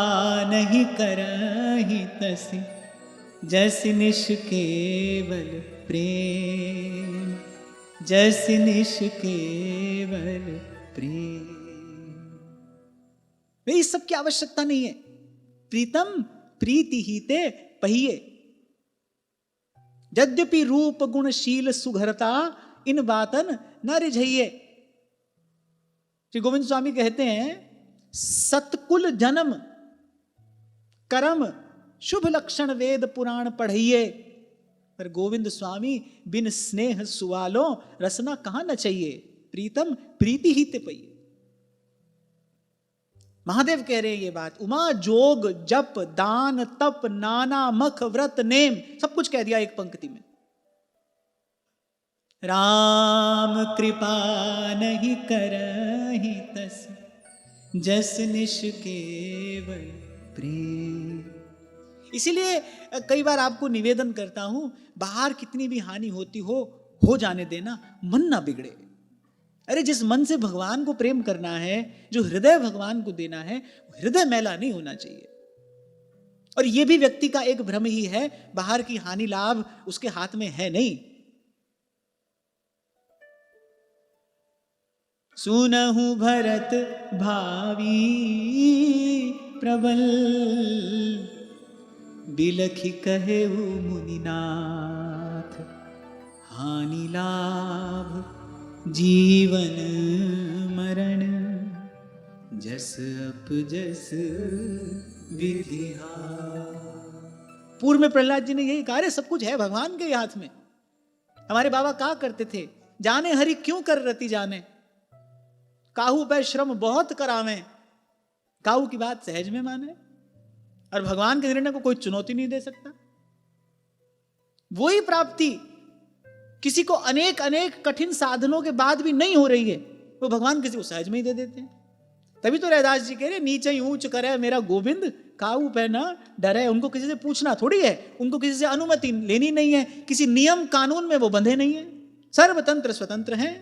नहीं करहि तसि, जस निश केवल प्रेम, जस निश केवल प्रेम। वे इस सब की आवश्यकता नहीं है। प्रीतम प्रीति ही ते पहिए, यद्यपि रूप गुण शील सुघरता, इन बातन न रिझइए। श्री गोविंद स्वामी कहते हैं, सतकुल जन्म कर्म शुभ लक्षण वेद पुराण पढ़िए, पर गोविंद स्वामी बिन स्नेह सुवालों रसना कहां न चाहिए। प्रीतम प्रीति ही ते पहिए। महादेव कह रहे हैं ये बात। उमा जोग जप दान तप नाना मख व्रत नेम, सब कुछ कह दिया एक पंक्ति में। राम कृपा नहीं करहि तस, जस निश केवल प्रेम। इसीलिए कई बार आपको निवेदन करता हूं, बाहर कितनी भी हानि होती हो जाने देना, मन ना बिगड़े। अरे जिस मन से भगवान को प्रेम करना है, जो हृदय भगवान को देना है, हृदय मैला नहीं होना चाहिए। और ये भी व्यक्ति का एक भ्रम ही है, बाहर की हानि लाभ उसके हाथ में है नहीं। सुनहु भरत भावी प्रबल, बिलखि कहेउ मुनिनाथ, हानि लाभ जीवन मरण, जस अप जस विधि हाथ। पूर्व में प्रहलाद जी ने यही कहा, अरे सब कुछ है भगवान के हाथ में। हमारे बाबा कहा करते थे, जाने हरि क्यों कर रति जाने, काहू पे श्रम बहुत करावे, काहू की बात सहज में माने। और भगवान के निर्णय को कोई चुनौती नहीं दे सकता। वही प्राप्ति किसी को अनेक अनेक कठिन साधनों के बाद भी नहीं हो रही है, वो भगवान किसी को सहज में ही दे देते हैं। तभी तो रैदास जी कह रहे, नीचे ही ऊंच करे मेरा गोविंद, काऊ पे ना डरे। उनको किसी से पूछना थोड़ी है, उनको किसी से अनुमति लेनी नहीं है, किसी नियम कानून में वो बंधे नहीं है, सर्वतंत्र स्वतंत्र हैं।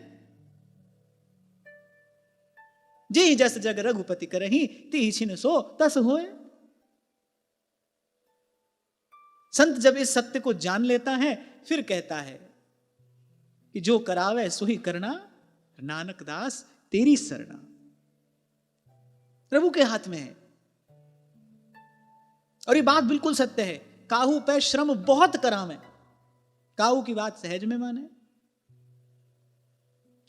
जी जस जग रघुपति करही, ती छिन सो तस होए। संत जब इस सत्य को जान लेता है, फिर कहता है कि जो करावे सो ही करना, नानक दास तेरी सरना। प्रभु के हाथ में है। और ये बात बिल्कुल सत्य है, काहू पे श्रम बहुत करावे, काहू की बात सहज में माने।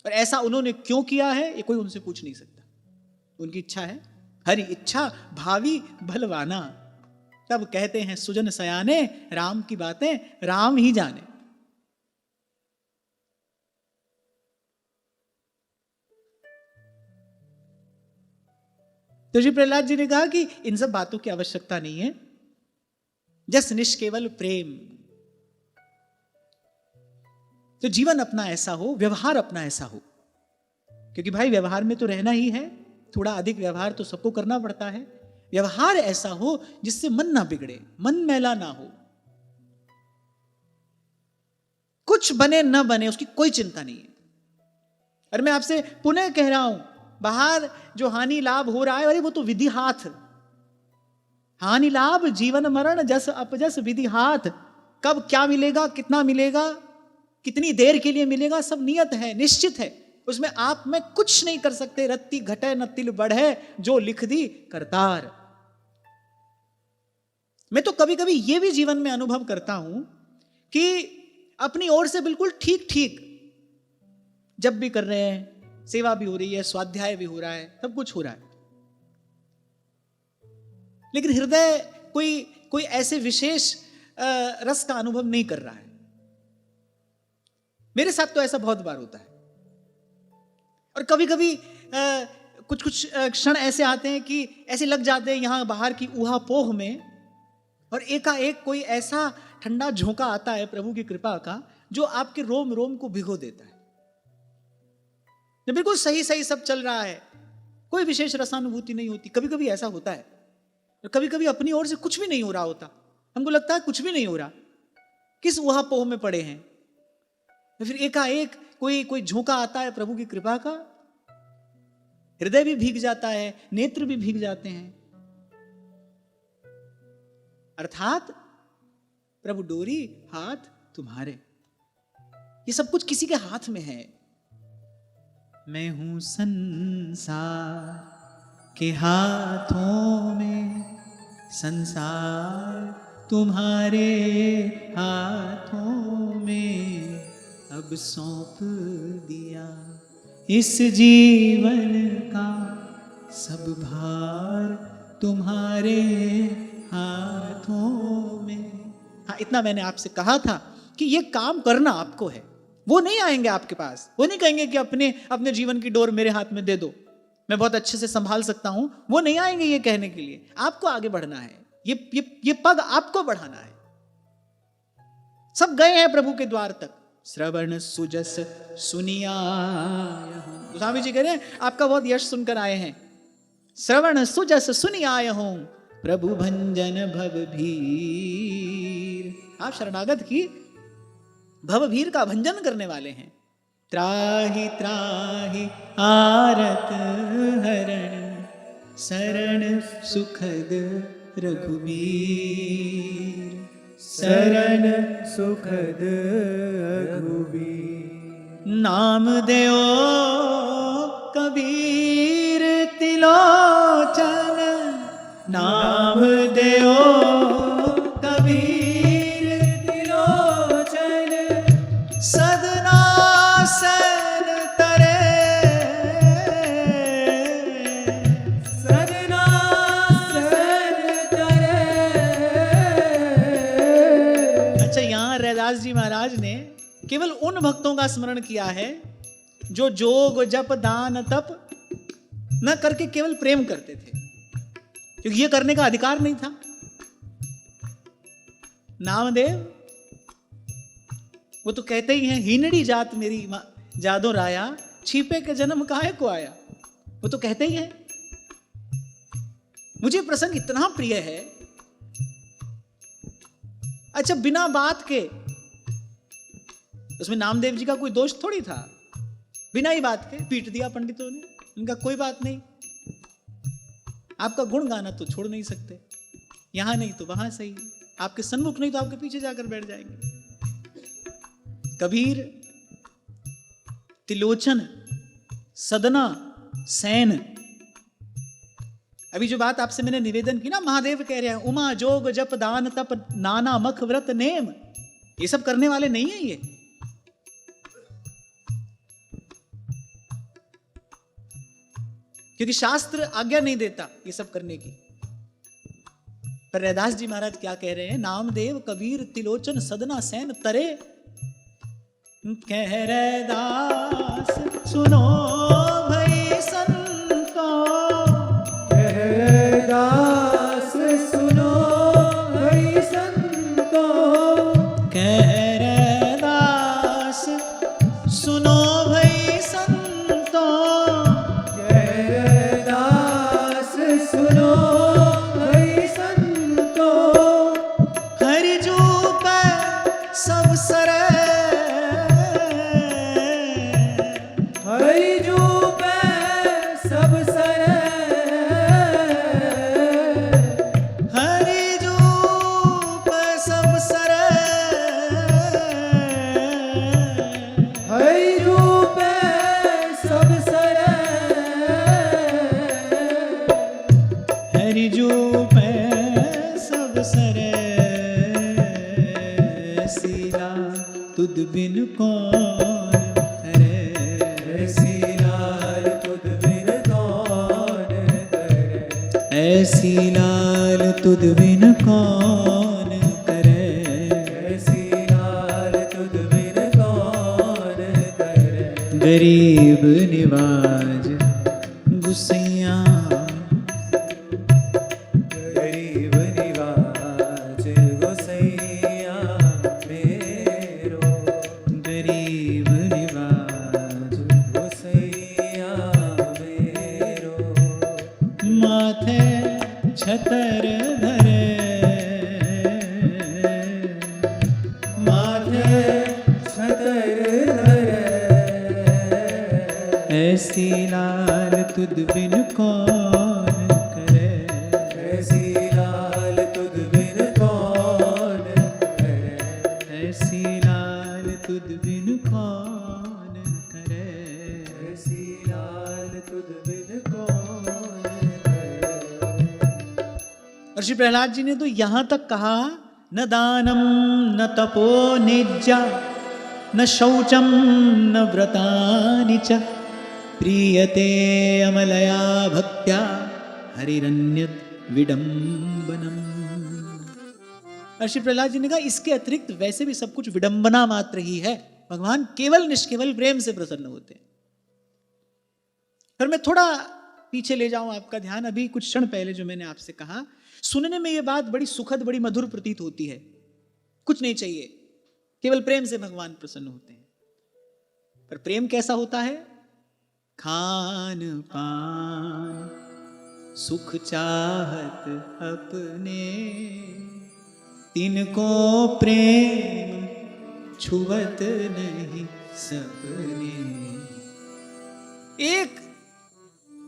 और ऐसा उन्होंने क्यों किया है, ये कोई उनसे पूछ नहीं सकता। उनकी इच्छा है, हरि इच्छा भावी भलवाना। तब कहते हैं सुजन सयाने, राम की बातें राम ही जाने। तो जी प्रहलाद जी ने कहा कि इन सब बातों की आवश्यकता नहीं है, जस निष्केवल प्रेम। तो जीवन अपना ऐसा हो, व्यवहार अपना ऐसा हो, क्योंकि भाई व्यवहार में तो रहना ही है, थोड़ा अधिक व्यवहार तो सबको करना पड़ता है। व्यवहार ऐसा हो जिससे मन ना बिगड़े, मन मैला ना हो, कुछ बने ना बने उसकी कोई चिंता नहीं है। और मैं आपसे पुनः कह रहा हूं, बाहर जो हानि लाभ हो रहा है, अरे वो तो विधि हाथ। हानि लाभ जीवन मरण जस अपजस विधि हाथ। कब क्या मिलेगा, कितना मिलेगा, कितनी देर के लिए मिलेगा, सब नियत है, निश्चित है। उसमें आप में कुछ नहीं कर सकते। रत्ती घटे न तिल बढ़े, जो लिख दी करतार। मैं तो कभी कभी यह भी जीवन में अनुभव करता हूं कि अपनी ओर से बिल्कुल ठीक ठीक जब भी कर रहे हैं, सेवा भी हो रही है, स्वाध्याय भी हो रहा है, सब कुछ हो रहा है, लेकिन हृदय कोई ऐसे विशेष रस का अनुभव नहीं कर रहा है। मेरे साथ तो ऐसा बहुत बार होता है। और कभी कभी कुछ क्षण ऐसे आते हैं कि ऐसे लग जाते हैं यहां बाहर की ऊहापोह में, और एकाएक कोई ऐसा ठंडा झोंका आता है प्रभु की कृपा का, जो आपके रोम रोम को भिगो देता है। जब बिल्कुल सही सही सब चल रहा है, कोई विशेष रसानुभूति नहीं होती। कभी कभी ऐसा होता है, और कभी कभी अपनी ओर से कुछ भी नहीं हो रहा होता, हमको लगता है कुछ भी नहीं हो रहा, किस ऊहापोह में पड़े हैं। तो फिर एकाएक कोई झोंका आता है प्रभु की कृपा का, हृदय भी भीग जाता है, नेत्र भी भीग जाते हैं। अर्थात प्रभु डोरी हाथ तुम्हारे, ये सब कुछ किसी के हाथ में है। मैं हूं संसार के हाथों में, संसार तुम्हारे हाथों में, अब सौंप दिया इस जीवन का सब भार तुम्हारे हाथों में। हाँ, इतना मैंने आपसे कहा था कि ये काम करना आपको है। वो नहीं आएंगे आपके पास, वो नहीं कहेंगे कि अपने जीवन की डोर मेरे हाथ में दे दो, मैं बहुत अच्छे से संभाल सकता हूं। वो नहीं आएंगे ये कहने के लिए। आपको आगे बढ़ना है, ये पग आपको बढ़ाना है। सब गए हैं प्रभु के द्वार तक। श्रवण सुजस सुनिया, स्वामी जी कह रहे हैं आपका बहुत यश सुनकर आए हैं। श्रवण सुजस सुनिया हूं, प्रभु भंजन भवभीर। आप शरणागत की भवभीर का भंजन करने वाले हैं। त्राहि त्राहि आरत हरण, शरण सुखद रघुवीर शरण सुखद रघुवीर। नाम देओ कबीर तिलोचन, नाम देओ कबीर तिलोचन, सदना सन तरे, सदना सन तरे। अच्छा, यहाँ रैदास जी महाराज ने केवल उन भक्तों का स्मरण किया है जो जोग जप दान तप न करके केवल प्रेम करते थे, क्योंकि ये करने का अधिकार नहीं था। नामदेव वो तो कहते ही हैं, हीनड़ी जात मेरी जादो राया, छिपे के जन्म काहे को आया। वो तो कहते ही हैं। मुझे प्रसंग इतना प्रिय है। अच्छा, बिना बात के, उसमें नामदेव जी का कोई दोष थोड़ी था। बिना ही बात के पीट दिया पंडितों ने, इनका कोई बात नहीं। आपका गुण गाना तो छोड़ नहीं सकते, यहां नहीं तो वहां सही, आपके सन्मुख नहीं तो आपके पीछे जाकर बैठ जाएंगे। कबीर तिलोचन सदना सैन। अभी जो बात आपसे मैंने निवेदन की ना, महादेव कह रहे हैं उमा जोग जप दान तप नाना मख व्रत नेम, ये सब करने वाले नहीं है ये। क्योंकि शास्त्र आज्ञा नहीं देता ये सब करने की। पर रैदास जी महाराज क्या कह रहे हैं, नामदेव कबीर तिलोचन सदना सैन तरे। कह रैदास सुनो भई संतो, कह रैदास सुनो भई संतो, कह रैदास सुनो भई संतो, कह रैदास सुनो भई संतो। हरि जू पे सब सरे, हरि जू पे सब सरे, हरि जू पे सब सरे, हरि जू पे सब सरे, हरि जू पे सब सरे। सीला तुद बिन कौन करे, ऐसी लाल तुद बिन कौन करे, ऐसी लाल तुद बिन कौन करे। ऐसी लाल तुद बिन कौन करे। गरीब निवाज गुसैया, गरीब निवाज गोसैया मेरो, गरीब निवाज गोसैया मेरो। माथे छतर धरे, माथे छतर धरे, ऐसी लाल तुद बिन कौन करे। ऐसी लाल तुद बिन कौन करे, ऐसी लाल तुद बिन कौन करे। ऐसी लाल तुद बिन कौन करे। और श्री प्रहलाद जी ने तो यहां तक कहा, न दानम न तपो निज्जा, न शौचम न व्रतानि च, प्रीयते अमलया भक्त्या हरिरन्यत विडंबनम। और श्री प्रहलाद जी ने कहा, इसके अतिरिक्त वैसे भी सब कुछ विडंबना मात्र ही है। भगवान केवल निष्केवल प्रेम से प्रसन्न होते हैं। पर मैं थोड़ा पीछे ले जाऊं आपका ध्यान, अभी कुछ क्षण पहले जो मैंने आपसे कहा, सुनने में यह बात बड़ी सुखद बड़ी मधुर प्रतीत होती है। कुछ नहीं चाहिए, केवल प्रेम से भगवान प्रसन्न होते हैं। पर प्रेम कैसा होता है? खान पान सुख चाहत अपने, तिनको प्रेम छुवत नहीं सपने।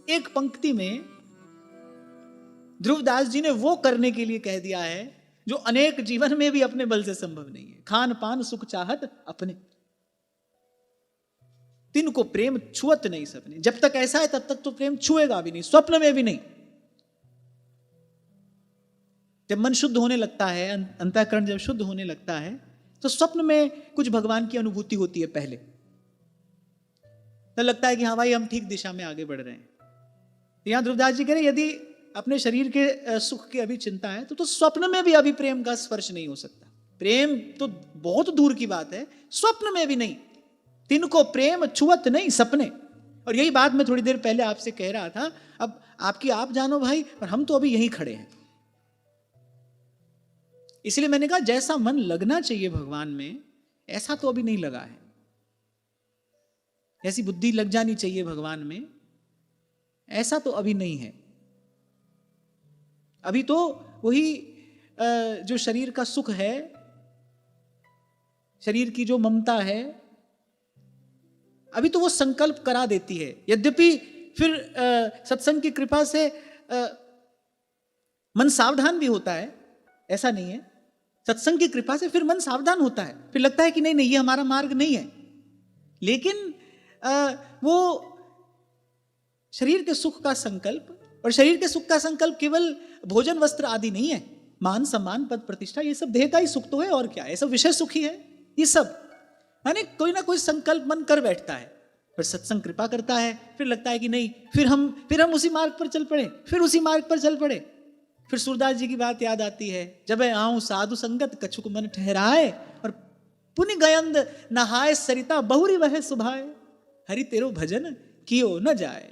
एक पंक्ति में ध्रुवदास जी ने वो करने के लिए कह दिया है जो अनेक जीवन में भी अपने बल से संभव नहीं है। खान पान सुख चाहत अपने, तिनको प्रेम छुअत नहीं सपने। जब तक ऐसा है तब तक तो प्रेम छुएगा भी नहीं, स्वप्न में भी नहीं। जब मन शुद्ध होने लगता है, अंतःकरण जब शुद्ध होने लगता है, तो स्वप्न में कुछ भगवान की अनुभूति होती है पहले, तो लगता है कि हाँ भाई हम ठीक दिशा में आगे बढ़ रहे हैं। यहां ध्रुवदास जी कह रहे यदि अपने शरीर के सुख की अभी चिंता है तो स्वप्न में भी अभी प्रेम का स्पर्श नहीं हो सकता। प्रेम तो बहुत दूर की बात है, स्वप्न में भी नहीं। तिनको प्रेम छुअत नहीं सपने। और यही बात मैं थोड़ी देर पहले आपसे कह रहा था, अब आपकी आप जानो भाई, पर हम तो अभी यहीं खड़े हैं। इसलिए मैंने कहा जैसा मन लगना चाहिए भगवान में, ऐसा तो अभी नहीं लगा है। ऐसी बुद्धि लग जानी चाहिए भगवान में, ऐसा तो अभी नहीं है। अभी तो वही जो शरीर का सुख है, शरीर की जो ममता है, अभी तो वो संकल्प करा देती है। यद्यपि फिर सत्संग की कृपा से मन सावधान भी होता है, ऐसा नहीं है। सत्संग की कृपा से फिर मन सावधान होता है, फिर लगता है कि नहीं नहीं ये हमारा मार्ग नहीं है। लेकिन वो शरीर के सुख का संकल्प, और शरीर के सुख का संकल्प केवल भोजन वस्त्र आदि नहीं है, मान सम्मान पद प्रतिष्ठा, ये सब देह का ही सुख तो है और क्या है, सब विषय सुख ही है। ये सब यानी कोई ना कोई संकल्प मन कर बैठता है, फिर सत्संग कृपा करता है, फिर लगता है कि नहीं, फिर हम उसी मार्ग पर चल पड़े, फिर उसी मार्ग पर चल पड़े। फिर सूरदास जी की बात याद आती है, जब आऊं साधु संगत कछुक मन ठहराए, और पुनि गयंद नहाय सरिता बहुरी वह सुभाए, हरि तेरो भजन कियो न जाए।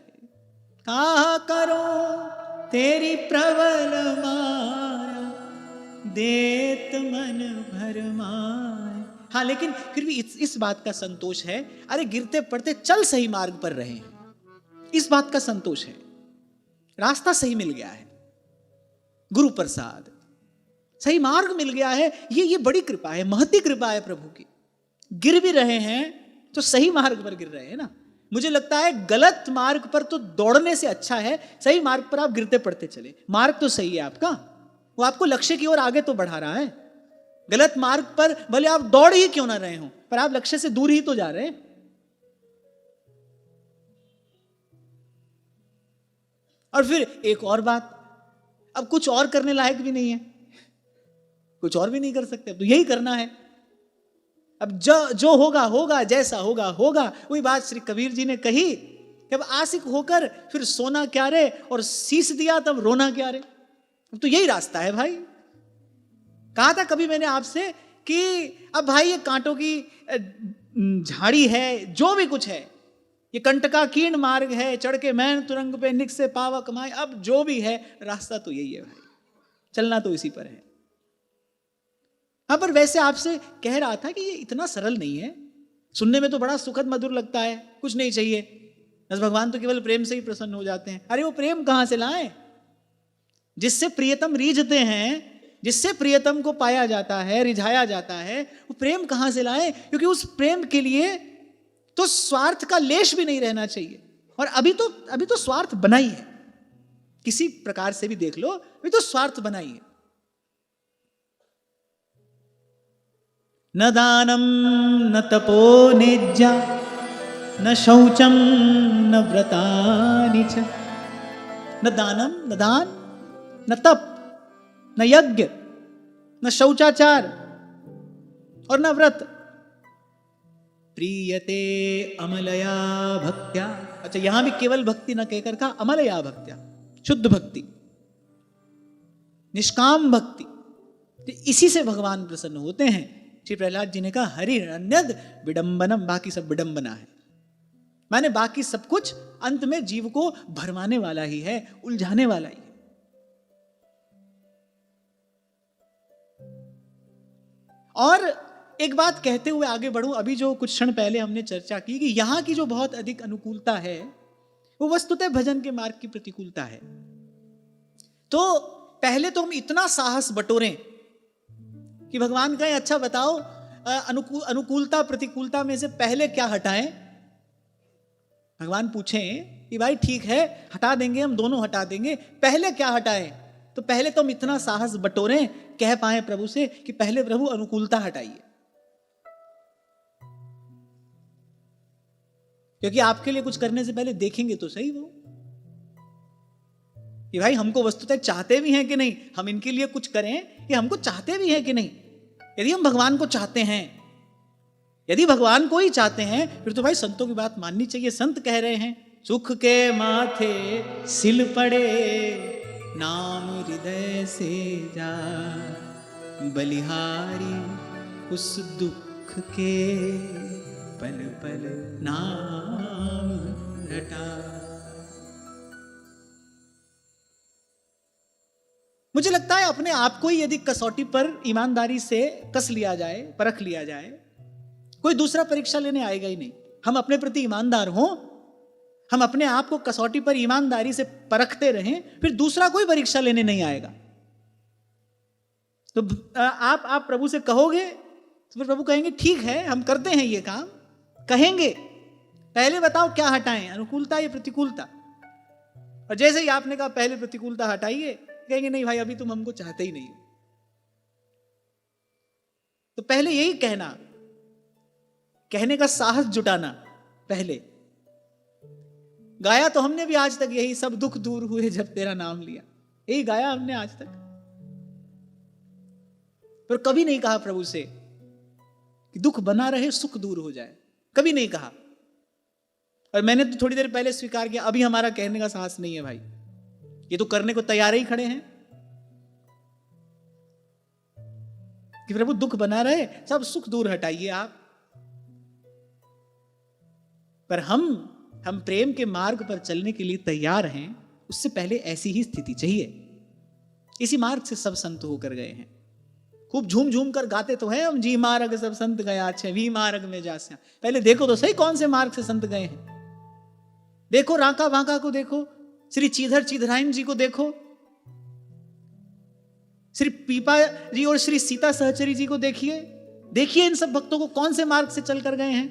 कहा करो तेरी प्रबल माया, देत मन भर माय। हाँ, लेकिन फिर भी इस बात का संतोष है, अरे गिरते पड़ते चल सही मार्ग पर रहे हैं, इस बात का संतोष है। रास्ता सही मिल गया है, गुरु प्रसाद, सही मार्ग मिल गया है। ये बड़ी कृपा है, महती कृपा है प्रभु की। गिर भी रहे हैं तो सही मार्ग पर गिर रहे हैं ना। मुझे लगता है गलत मार्ग पर तो दौड़ने से अच्छा है सही मार्ग पर आप गिरते पड़ते चले। मार्ग तो सही है आपका, वो आपको लक्ष्य की ओर आगे तो बढ़ा रहा है। गलत मार्ग पर भले आप दौड़ ही क्यों ना रहे हो, पर आप लक्ष्य से दूर ही तो जा रहे हैं। और फिर एक और बात, अब कुछ और करने लायक भी नहीं है, कुछ और भी नहीं कर सकते, अब तो यही करना है। अब जो होगा होगा, जैसा होगा होगा। वही बात श्री कबीर जी ने कही कि अब आशिक होकर फिर सोना क्या रे, और शीश दिया तब रोना क्या रे। अब तो यही रास्ता है भाई। कहा था कभी मैंने आपसे कि अब भाई ये कांटों की झाड़ी है, जो भी कुछ है, ये कंटका कीर्ण मार्ग है, चढ़ के मैन तुरंग पे निक से पावा कमाए। अब जो भी है रास्ता तो यही है भाई, चलना तो इसी पर है। हाँ, पर वैसे आपसे कह रहा था कि ये इतना सरल नहीं है। सुनने में तो बड़ा सुखद मधुर लगता है, कुछ नहीं चाहिए, बस भगवान तो केवल प्रेम से ही प्रसन्न हो जाते हैं। अरे वो प्रेम कहां से लाएं? जिससे प्रियतम रीझते हैं, जिससे प्रियतम को पाया जाता है, रिझाया जाता है, वो प्रेम कहां से लाएं? क्योंकि उस प्रेम के लिए तो स्वार्थ का लेश भी नहीं रहना चाहिए। और अभी तो स्वार्थ बना ही है, किसी प्रकार से भी देख लो, अभी तो स्वार्थ बना ही है। न दानम न तपो नेज्या न शौचम न व्रतानि च। न दानम, न दान, न तप, न यज्ञ, न शौचाचार और न व्रत। प्रीयते अमलया भक्त्या। अच्छा, यहां भी केवल भक्ति न कहकर कहा अमलया भक्त्या, शुद्ध भक्ति, निष्काम भक्ति। तो इसी से भगवान प्रसन्न होते हैं। श्री प्रहलाद जी ने कहा हरि अन्यद विडंबनम, बाकी सब विडंबना है। माने बाकी सब कुछ अंत में जीव को भरमाने वाला ही है, उलझाने वाला ही है। और एक बात कहते हुए आगे बढ़ूं, अभी जो कुछ क्षण पहले हमने चर्चा की कि यहां की जो बहुत अधिक अनुकूलता है वो वस्तुतः भजन के मार्ग की प्रतिकूलता है। तो पहले तो हम इतना साहस बटोरें कि भगवान कहें अच्छा बताओ अनुकूलता प्रतिकूलता में से पहले क्या हटाएं। भगवान पूछें कि भाई ठीक है हटा देंगे, हम दोनों हटा देंगे, पहले क्या हटाएं? तो पहले तो हम इतना साहस बटोरें, कह पाए प्रभु से कि पहले प्रभु अनुकूलता हटाइए, क्योंकि आपके लिए कुछ करने से पहले देखेंगे तो सही वो कि भाई हमको वस्तुतः चाहते भी हैं कि नहीं, हम इनके लिए कुछ करें, ये हमको चाहते भी हैं कि नहीं। यदि हम भगवान को चाहते हैं, यदि भगवान को ही चाहते हैं, फिर तो भाई संतों की बात माननी चाहिए। संत कह रहे हैं, सुख के माथे सिल पड़े, नाम हृदय से जा, बलिहारी उस दुख के, पल पल नाम रटा। मुझे लगता है अपने आप को ही यदि कसौटी पर ईमानदारी से कस लिया जाए, परख लिया जाए, कोई दूसरा परीक्षा लेने आएगा ही नहीं। हम अपने प्रति ईमानदार हों, हम अपने आप को कसौटी पर ईमानदारी से परखते रहें, फिर दूसरा कोई परीक्षा लेने नहीं आएगा। तो आप प्रभु से कहोगे तो फिर प्रभु कहेंगे ठीक है हम करते हैं ये काम। कहेंगे पहले बताओ क्या हटाएं, अनुकूलता या प्रतिकूलता। और जैसे ही आपने कहा पहले प्रतिकूलता हटाइए, कहेंगे नहीं भाई अभी तुम हमको चाहते ही नहीं हो। तो पहले यही कहना, कहने का साहस जुटाना। पहले गाया तो हमने भी आज तक यही, सब दुख दूर हुए जब तेरा नाम लिया, यही गाया हमने आज तक। पर कभी नहीं कहा प्रभु से कि दुख बना रहे सुख दूर हो जाए, कभी नहीं कहा। और मैंने तो थोड़ी देर पहले स्वीकार किया, अभी हमारा कहने का साहस नहीं है भाई, ये तो करने को तैयार ही खड़े हैं कि प्रभु दुख बना रहे, सब सुख दूर हटाइए आप। पर हम प्रेम के मार्ग पर चलने के लिए तैयार हैं, उससे पहले ऐसी ही स्थिति चाहिए। इसी मार्ग से सब संत होकर गए हैं। खूब झूम झूम कर गाते तो हैं हम, जी मार्ग सब संत गया छे, वी मार्ग में जास्या। पहले देखो तो सही कौन से मार्ग से संत गए हैं। देखो रांका वांका को देखो, श्री चीधर चीधराइन जी को देखो, श्री पीपा जी और श्री सीता सहचरी जी को देखिए। देखिए इन सब भक्तों को कौन से मार्ग से चल कर गए हैं।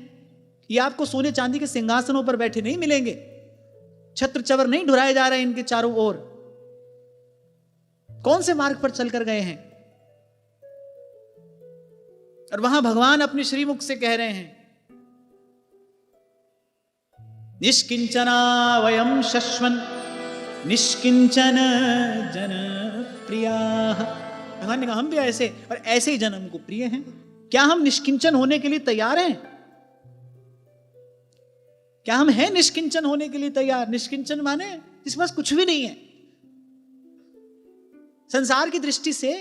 ये आपको सोने चांदी के सिंहासनों पर बैठे नहीं मिलेंगे, छत्र चवर नहीं ढुराए जा रहे हैं इनके चारों ओर। कौन से मार्ग पर चल कर गए हैं। और वहां भगवान अपने श्रीमुख से कह रहे हैं, निष्किंचना वयम शश्वन निष्किंचन जन प्रिया। भगवान ने कहा हम भी ऐसे, और ऐसे ही जन हमको प्रिय हैं। क्या हम निष्किंचन होने के लिए तैयार हैं? क्या हम हैं निष्किंचन होने के लिए तैयार? निष्किंचन माने जिसके पास कुछ भी नहीं है, संसार की दृष्टि से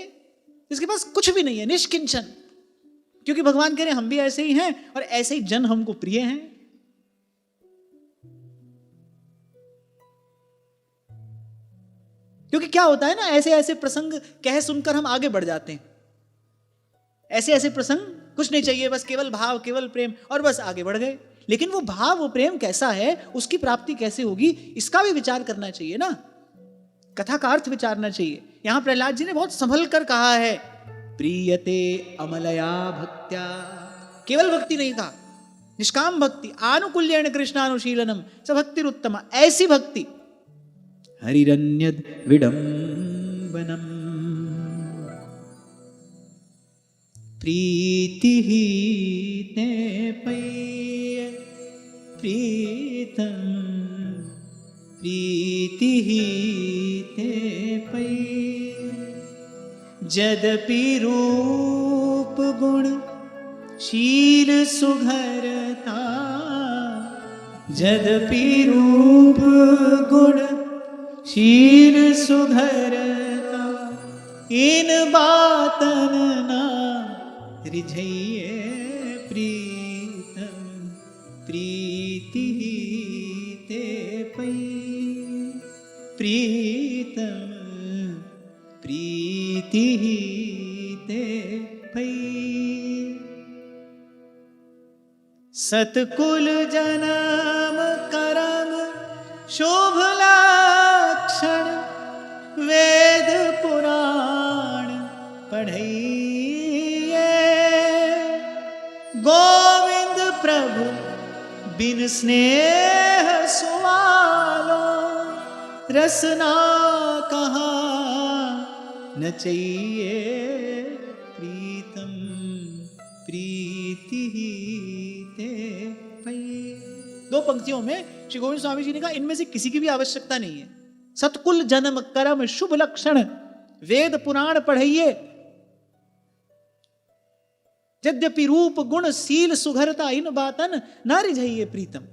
जिसके पास कुछ भी नहीं है, निष्किंचन। क्योंकि भगवान कह रहे हैं हम भी ऐसे ही हैं, और ऐसे ही जन हमको प्रिय हैं। क्योंकि क्या होता है ना, ऐसे ऐसे प्रसंग कह सुनकर हम आगे बढ़ जाते हैं। ऐसे ऐसे प्रसंग कुछ नहीं चाहिए, बस केवल भाव, केवल प्रेम, और बस आगे बढ़ गए। लेकिन वो भाव, वो प्रेम कैसा है, उसकी प्राप्ति कैसे होगी, इसका भी विचार करना चाहिए ना। कथा का अर्थ विचारना चाहिए। यहां प्रहलाद जी ने बहुत संभल कर कहा है, प्रीयते अमलया भक्त्या। केवल भक्ति नहीं कहा, निष्काम भक्ति, आनुकूल्येन कृष्णानुशीलनम स भक्तिरुत्तमा। ऐसी भक्ति, हरिरन्यद विडंबनम प्रीति ही ते पै प्रीतम प्रीति ही ते पै। जदपि रूप गुण शील सुघरता, जदपि रूप गुण शील सुघरता, इन बातन ना रिझइए प्रीतम प्रीति ते पै प्रीतम प्रीति ते पै। सतकुल जन्म करम शुभ लक्षण, वेद पुराण पढ़इए। गोविंद प्रभु बिन स्नेह सुमालो, रसना कहाँ न चाहिए प्रीतम प्रीति ही ते पई। दो पंक्तियों में श्री गोविंद स्वामी जी ने कहा इनमें से किसी की भी आवश्यकता नहीं है। सतकुल जन्म कर्म शुभ लक्षण वेद पुराण पढ़िए, यद्यपि रूप गुण सील सुघरता इन बातन ना रिझइए प्रीतम।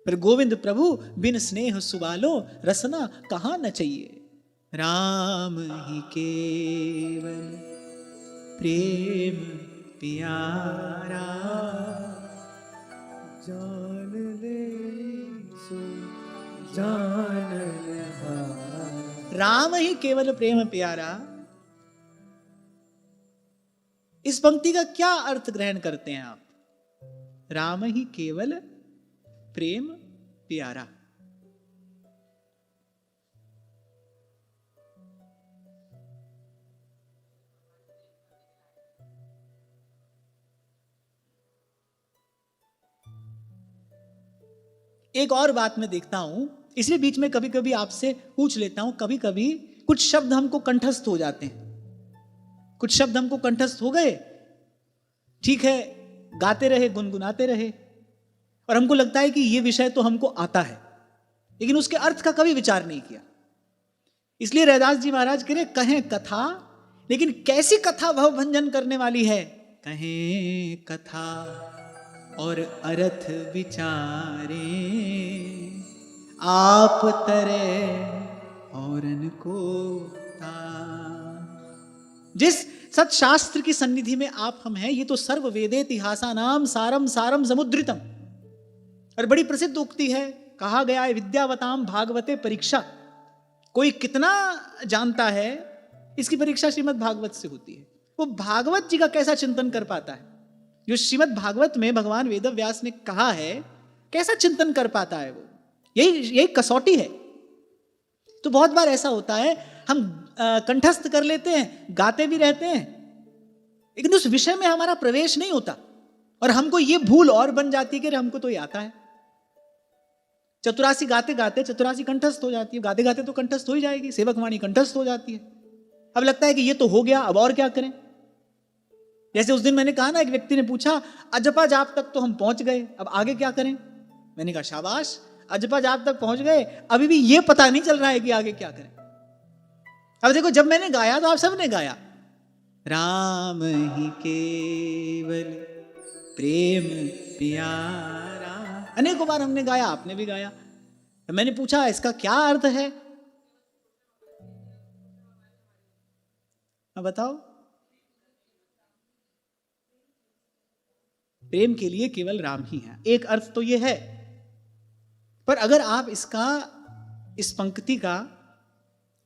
पर गोविंद प्रभु बिन स्नेह सुबालो रसना कहां न चाहिए। राम ही केवल प्रेम प्यारा, जान ले सो जान हारा। राम ही केवल प्रेम प्यारा। इस पंक्ति का क्या अर्थ ग्रहण करते हैं आप? राम ही केवल प्रेम प्यारा। एक और बात मैं देखता हूं, इसलिए बीच में कभी कभी आपसे पूछ लेता हूं, कभी कभी कुछ शब्द हमको कंठस्थ हो जाते हैं, कुछ शब्द हमको कंठस्थ हो गए, ठीक है, गाते रहे गुनगुनाते रहे, और हमको लगता है कि ये विषय तो हमको आता है, लेकिन उसके अर्थ का कभी विचार नहीं किया। इसलिए रैदास जी महाराज कह रहे कहें कथा, लेकिन कैसी कथा भव भंजन करने वाली है। कहें कथा और अर्थ विचारे, आप तरे औरन को जिस सत्शास्त्र की सन्निधि में आप हम हैं, ये तो सर्व वेदेतिहासा नाम सारम सारम समुद्रितम। और बड़ी प्रसिद्ध उक्ति है, कहा गया है विद्यावताम भागवते परीक्षा। कोई कितना जानता है इसकी परीक्षा श्रीमद् भागवत से होती है। वो भागवत जी का कैसा चिंतन कर पाता है, जो श्रीमद् भागवत में भगवान वेदव्यास ने कहा है, कैसा चिंतन कर पाता है वो, यही कसौटी है। तो बहुत बार ऐसा होता है हम कंठस्थ कर लेते हैं, गाते भी रहते हैं, लेकिन उस विषय में हमारा प्रवेश नहीं होता, और हमको ये भूल और बन जाती है कि हमको तो ये आता है। चतुरासी गाते गाते चतुरासी कंठस्थ हो जाती है, गाते गाते तो कंठस्थ हो ही जाएगी, सेवकवाणी कंठस्थ हो जाती है। अब लगता है कि ये तो हो गया, अब और क्या करें। जैसे उस दिन मैंने कहा ना, एक व्यक्ति ने पूछा अजपा जाप तक तो हम पहुंच गए, अब आगे क्या करें। मैंने कहा शाबाश, अजपा जाप तक पहुंच गए, अभी भी ये पता नहीं चल रहा है कि आगे क्या करें। अब देखो, जब मैंने गाया तो आप सबने गाया, राम ही केवल प्रेम प्यारा, अनेकों बार हमने गाया, आपने भी गाया। तो मैंने पूछा इसका क्या अर्थ है, अब बताओ। प्रेम के लिए केवल राम ही है, एक अर्थ तो यह है। पर अगर आप इस पंक्ति का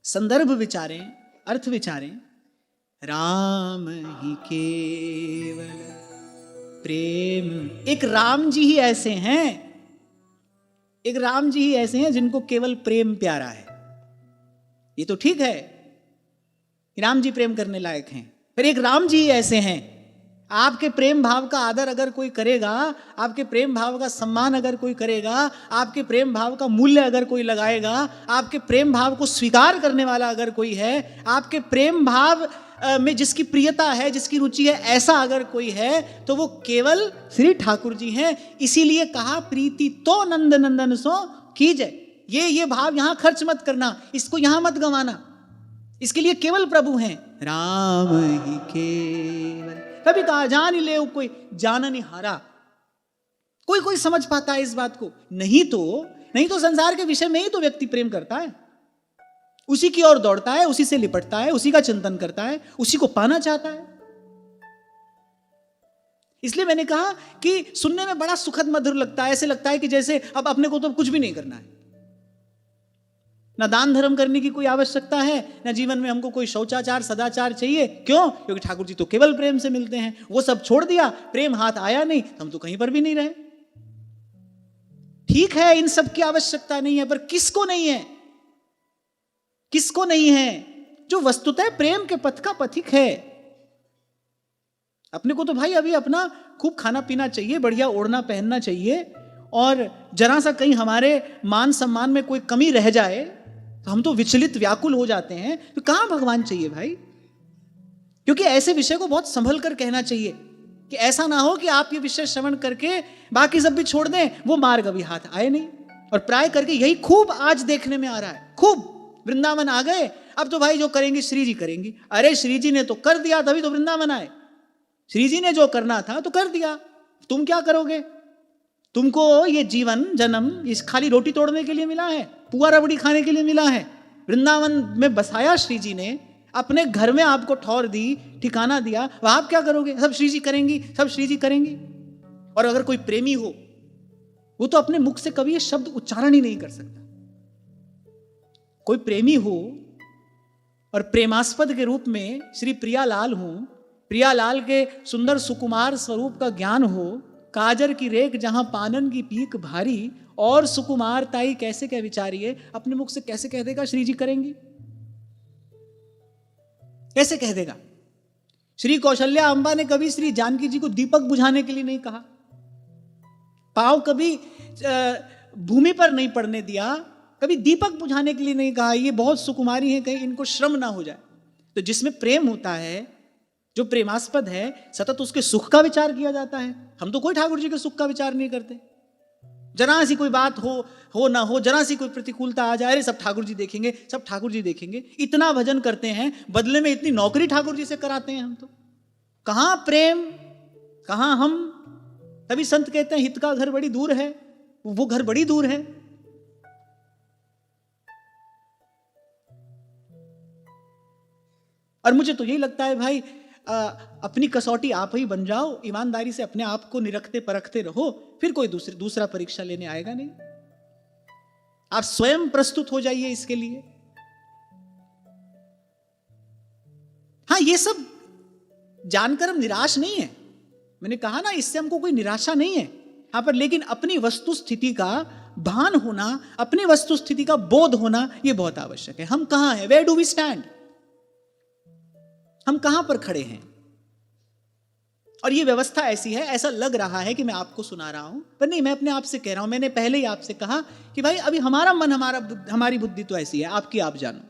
संदर्भ विचारें, अर्थ विचारें, राम ही केवल प्रेम, एक राम जी ही ऐसे हैं, एक राम जी ही ऐसे हैं जिनको केवल प्रेम प्यारा है। ये तो ठीक है, राम जी प्रेम करने लायक हैं, फिर एक राम जी ही ऐसे हैं। आपके प्रेम भाव का आदर अगर कोई करेगा, आपके प्रेम भाव का सम्मान अगर कोई करेगा, आपके प्रेम भाव का मूल्य अगर कोई लगाएगा, आपके प्रेम भाव को स्वीकार करने वाला अगर कोई है, आपके प्रेम भाव में जिसकी प्रियता है, जिसकी रुचि है, ऐसा अगर कोई है, तो वो केवल श्री ठाकुर जी हैं। इसीलिए कहा प्रीति तो नंद नंदन सो कीजय। ये भाव यहां खर्च मत करना, इसको यहां मत गंवाना, इसके लिए केवल प्रभु हैं। राम ही केवल, तभी कहा जान ही ले कोई जानन हारा। कोई समझ पाता है इस बात को, नहीं तो संसार के विषय में ही तो व्यक्ति प्रेम करता है, उसी की ओर दौड़ता है, उसी से लिपटता है, उसी का चिंतन करता है, उसी को पाना चाहता है। इसलिए मैंने कहा कि सुनने में बड़ा सुखद मधुर लगता है, ऐसे लगता है कि जैसे अब अपने को तो कुछ भी नहीं करना है, ना दान धर्म करने की कोई आवश्यकता है, ना जीवन में हमको कोई शौचाचार सदाचार चाहिए। क्यों? क्योंकि ठाकुर जी तो केवल प्रेम से मिलते हैं। वो सब छोड़ दिया, प्रेम हाथ आया नहीं, हम तो कहीं पर भी नहीं रहे। ठीक है, इन सब की आवश्यकता नहीं है, पर किसको नहीं है? किसको नहीं है? जो वस्तुतः प्रेम के पथ का पथिक है। अपने को तो भाई अभी अपना खूब खाना पीना चाहिए, बढ़िया ओढ़ना पहनना चाहिए, और जरा सा कहीं हमारे मान सम्मान में कोई कमी रह जाए तो हम तो विचलित व्याकुल हो जाते हैं। तो कहाँ भगवान चाहिए भाई? क्योंकि ऐसे विषय को बहुत संभल कर कहना चाहिए कि ऐसा ना हो कि आप ये विषय श्रवण करके बाकी सब भी छोड़ दें, वो मार्ग अभी हाथ आए नहीं। और प्राय करके यही खूब आज देखने में आ रहा है। खूब वृंदावन आ गए, अब तो भाई जो करेंगे श्री जी करेंगी। अरे श्री जी ने तो कर दिया, तभी तो वृंदावन आए। श्री जी ने जो करना था तो कर दिया, तुम क्या करोगे? तुमको ये जीवन जन्म इस खाली रोटी तोड़ने के लिए मिला है, पुआ रबड़ी खाने के लिए मिला है? वृंदावन में बसाया श्री जी ने, अपने घर में आपको ठौर दी, ठिकाना दिया, वह आप क्या करोगे? सब श्री जी करेंगी, सब श्री जी करेंगी। और अगर कोई प्रेमी हो, वो तो अपने मुख से कभी ये शब्द उच्चारण ही नहीं कर सकता। कोई प्रेमी हो और प्रेमास्पद के रूप में श्री प्रियालाल हो, प्रियालाल के सुंदर सुकुमार स्वरूप का ज्ञान हो, काजर की रेख जहां पानन की पीक भारी, और सुकुमार ताई कैसे कह विचारिए, अपने मुख से कैसे कह देगा श्री जी करेंगी? कैसे कह देगा? श्री कौशल्या अम्बा ने कभी श्री जानकी जी को दीपक बुझाने के लिए नहीं कहा, पांव कभी भूमि पर नहीं पड़ने दिया, कभी दीपक बुझाने के लिए नहीं कहा ये बहुत सुकुमारी है, कहीं इनको श्रम ना हो जाए। तो जिसमें प्रेम होता है, जो प्रेमास्पद है, सतत उसके सुख का विचार किया जाता है। हम तो कोई ठाकुर जी के सुख का विचार नहीं करते। जरा सी कोई बात हो ना हो, जरा सी कोई प्रतिकूलता आ जाए, अरे सब ठाकुर जी देखेंगे, सब ठाकुर जी देखेंगे। इतना भजन करते हैं, बदले में इतनी नौकरी ठाकुर जी से कराते हैं हम तो। कहां प्रेम, कहां हम? तभी संत कहते हैं हित का घर बड़ी दूर है, वो घर बड़ी दूर है। और मुझे तो यही लगता है भाई, अपनी कसौटी आप ही बन जाओ, ईमानदारी से अपने आप को निरखते परखते रहो, फिर कोई दूसरा परीक्षा लेने आएगा नहीं। आप स्वयं प्रस्तुत हो जाइए इसके लिए। हाँ, ये सब जानकर हम निराश नहीं है, मैंने कहा ना, इससे हमको कोई निराशा नहीं है यहां पर, लेकिन अपनी वस्तु स्थिति का भान होना, अपनी वस्तु स्थिति का बोध होना, यह बहुत आवश्यक है। हम कहां हैं? Where do we stand? हम कहां पर खड़े हैं? और ये व्यवस्था ऐसी है, ऐसा लग रहा है कि मैं आपको सुना रहा हूं, पर नहीं, मैं अपने आप से कह रहा हूं। मैंने पहले ही आपसे कहा कि भाई अभी हमारा मन, हमारी बुद्धि तो ऐसी है, आपकी आप जानो।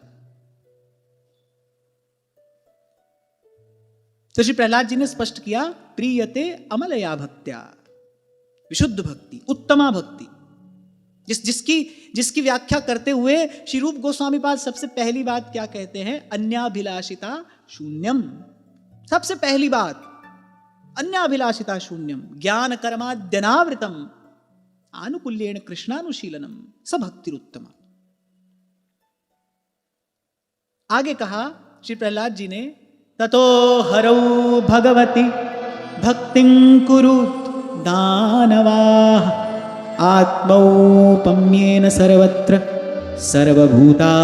तो श्री प्रहलाद जी ने स्पष्ट किया, प्रीयते अमलया भक्त्या, विशुद्ध भक्ति, उत्तमा भक्ति, जिसकी व्याख्या करते हुए श्री रूप गोस्वामी पाद सबसे पहली बात क्या कहते हैं? अन्याभिलाषिता शून्यम। सबसे पहली बात, अन्याभिलाषिता शून्यम, ज्ञान कर्माद्यनावृतम, आनुकूल्येन कृष्णानुशीलनम, स भक्तिरुत्तमा। आगे कहा श्री प्रहलाद जी ने, ततो हरौ भगवती भक्तिं कुरुत दानवाः, आत्मौपम्येन सर्वत्र सर्वभूतात्मनीश्वरे।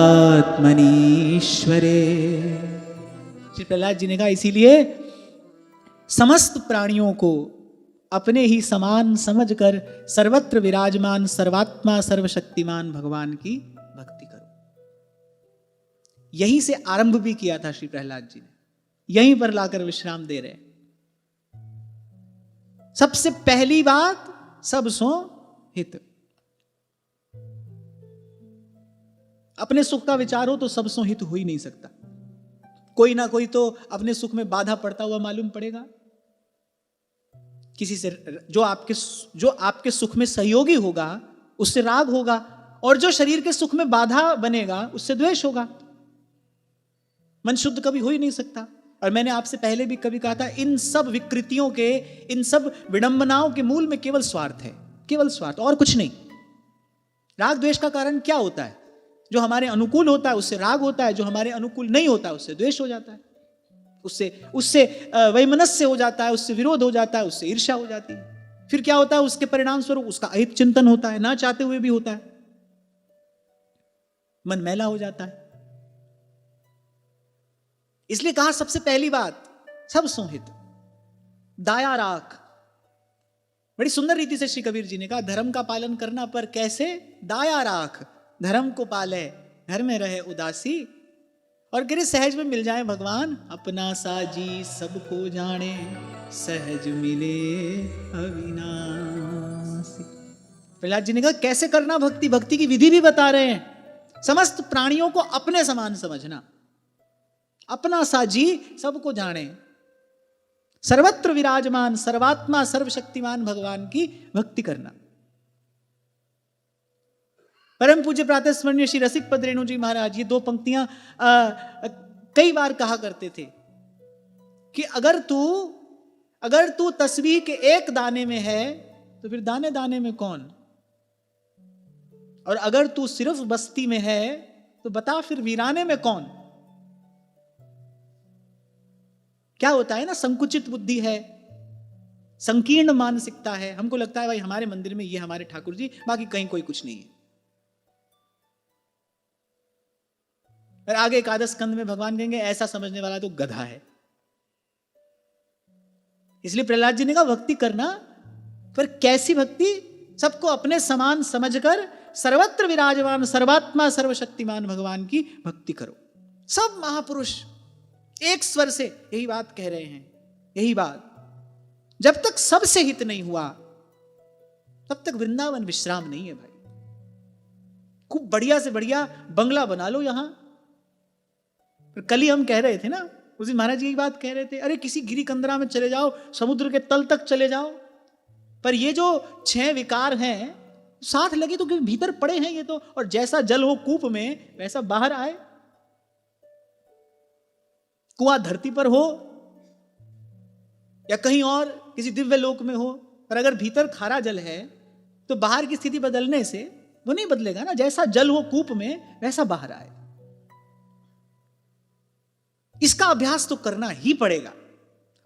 श्री प्रहलाद जी ने कहा, इसीलिए समस्त प्राणियों को अपने ही समान समझकर सर्वत्र विराजमान सर्वात्मा सर्वशक्तिमान भगवान की भक्ति करो। यहीं से आरंभ भी किया था श्री प्रहलाद जी ने, यहीं पर लाकर विश्राम दे रहे। सबसे पहली बात, सब सो हित। अपने सुख का विचार हो तो सब सो हित हो ही नहीं सकता। कोई ना कोई तो अपने सुख में बाधा पड़ता हुआ मालूम पड़ेगा। किसी से जो आपके सुख में सहयोगी होगा उससे राग होगा, और जो शरीर के सुख में बाधा बनेगा उससे द्वेष होगा। मन शुद्ध कभी हो ही नहीं सकता। और मैंने आपसे पहले भी कभी कहा था, इन सब विकृतियों के, इन सब विडंबनाओं के मूल में केवल स्वार्थ है, केवल स्वार्थ, और कुछ नहीं। राग द्वेष का कारण क्या होता है? जो हमारे अनुकूल होता है उससे राग होता है, जो हमारे अनुकूल नहीं होता है उससे द्वेष हो जाता है, उससे वैमनस्य हो जाता है, उससे विरोध हो जाता है, उससे ईर्ष्या हो जाती है। फिर क्या होता है? उसके परिणाम स्वरूप उसका अहित चिंतन होता है, ना चाहते हुए भी होता है, मन मैला हो जाता है। इसलिए कहा सबसे पहली बात, सब संहित, दाया राख। बड़ी सुंदर रीति से श्री कबीर जी ने कहा, धर्म का पालन करना पर कैसे? दाया राख, धर्म को पाले, घर में रहे उदासी, और गिरे सहज में मिल जाए भगवान। अपना साजी सबको जाने, सहज मिले अविनाशी। प्रहलाद जी ने कहा कैसे करना भक्ति, भक्ति की विधि भी बता रहे हैं। समस्त प्राणियों को अपने समान समझना, अपना सा जी सबको जाने, सर्वत्र विराजमान सर्वात्मा सर्वशक्तिमान भगवान की भक्ति करना। परम पूज्य प्रातः स्मरणीय श्री रसिक पद रेणु जी महाराज ये दो पंक्तियां कई बार कहा करते थे कि अगर तू तस्बीह के एक दाने में है तो फिर दाने दाने में कौन, और अगर तू सिर्फ बस्ती में है तो बता फिर वीराने में कौन। क्या होता है ना, संकुचित बुद्धि है, संकीर्ण मानसिकता है, हमको लगता है भाई हमारे मंदिर में ये हमारे ठाकुर जी, बाकी कहीं कोई कुछ नहीं है। और आगे एकादश स्कंद में भगवान कहेंगे ऐसा समझने वाला तो गधा है। इसलिए प्रहलाद जी ने कहा भक्ति करना, पर कैसी भक्ति, सबको अपने समान समझकर सर्वत्र विराजमान सर्वात्मा सर्वशक्तिमान भगवान की भक्ति करो। सब महापुरुष एक स्वर से यही बात कह रहे हैं, यही बात। जब तक सबसे हित नहीं हुआ तब तक वृंदावन विश्राम नहीं है भाई। खूब बढ़िया से बढ़िया बंगला बना लो यहां। कल ही हम कह रहे थे ना, उस दिन महाराज जी यही बात कह रहे थे, अरे किसी गिरी कंदरा में चले जाओ, समुद्र के तल तक चले जाओ, पर ये जो 6 विकार हैं साथ लगे तो भीतर पड़े हैं ये तो, और जैसा जल हो कूप में वैसा बाहर आए। कुआं धरती पर हो या कहीं और किसी दिव्य लोक में हो, पर अगर भीतर खारा जल है तो बाहर की स्थिति बदलने से वो नहीं बदलेगा ना। जैसा जल हो कूप में वैसा बाहर आए। इसका अभ्यास तो करना ही पड़ेगा,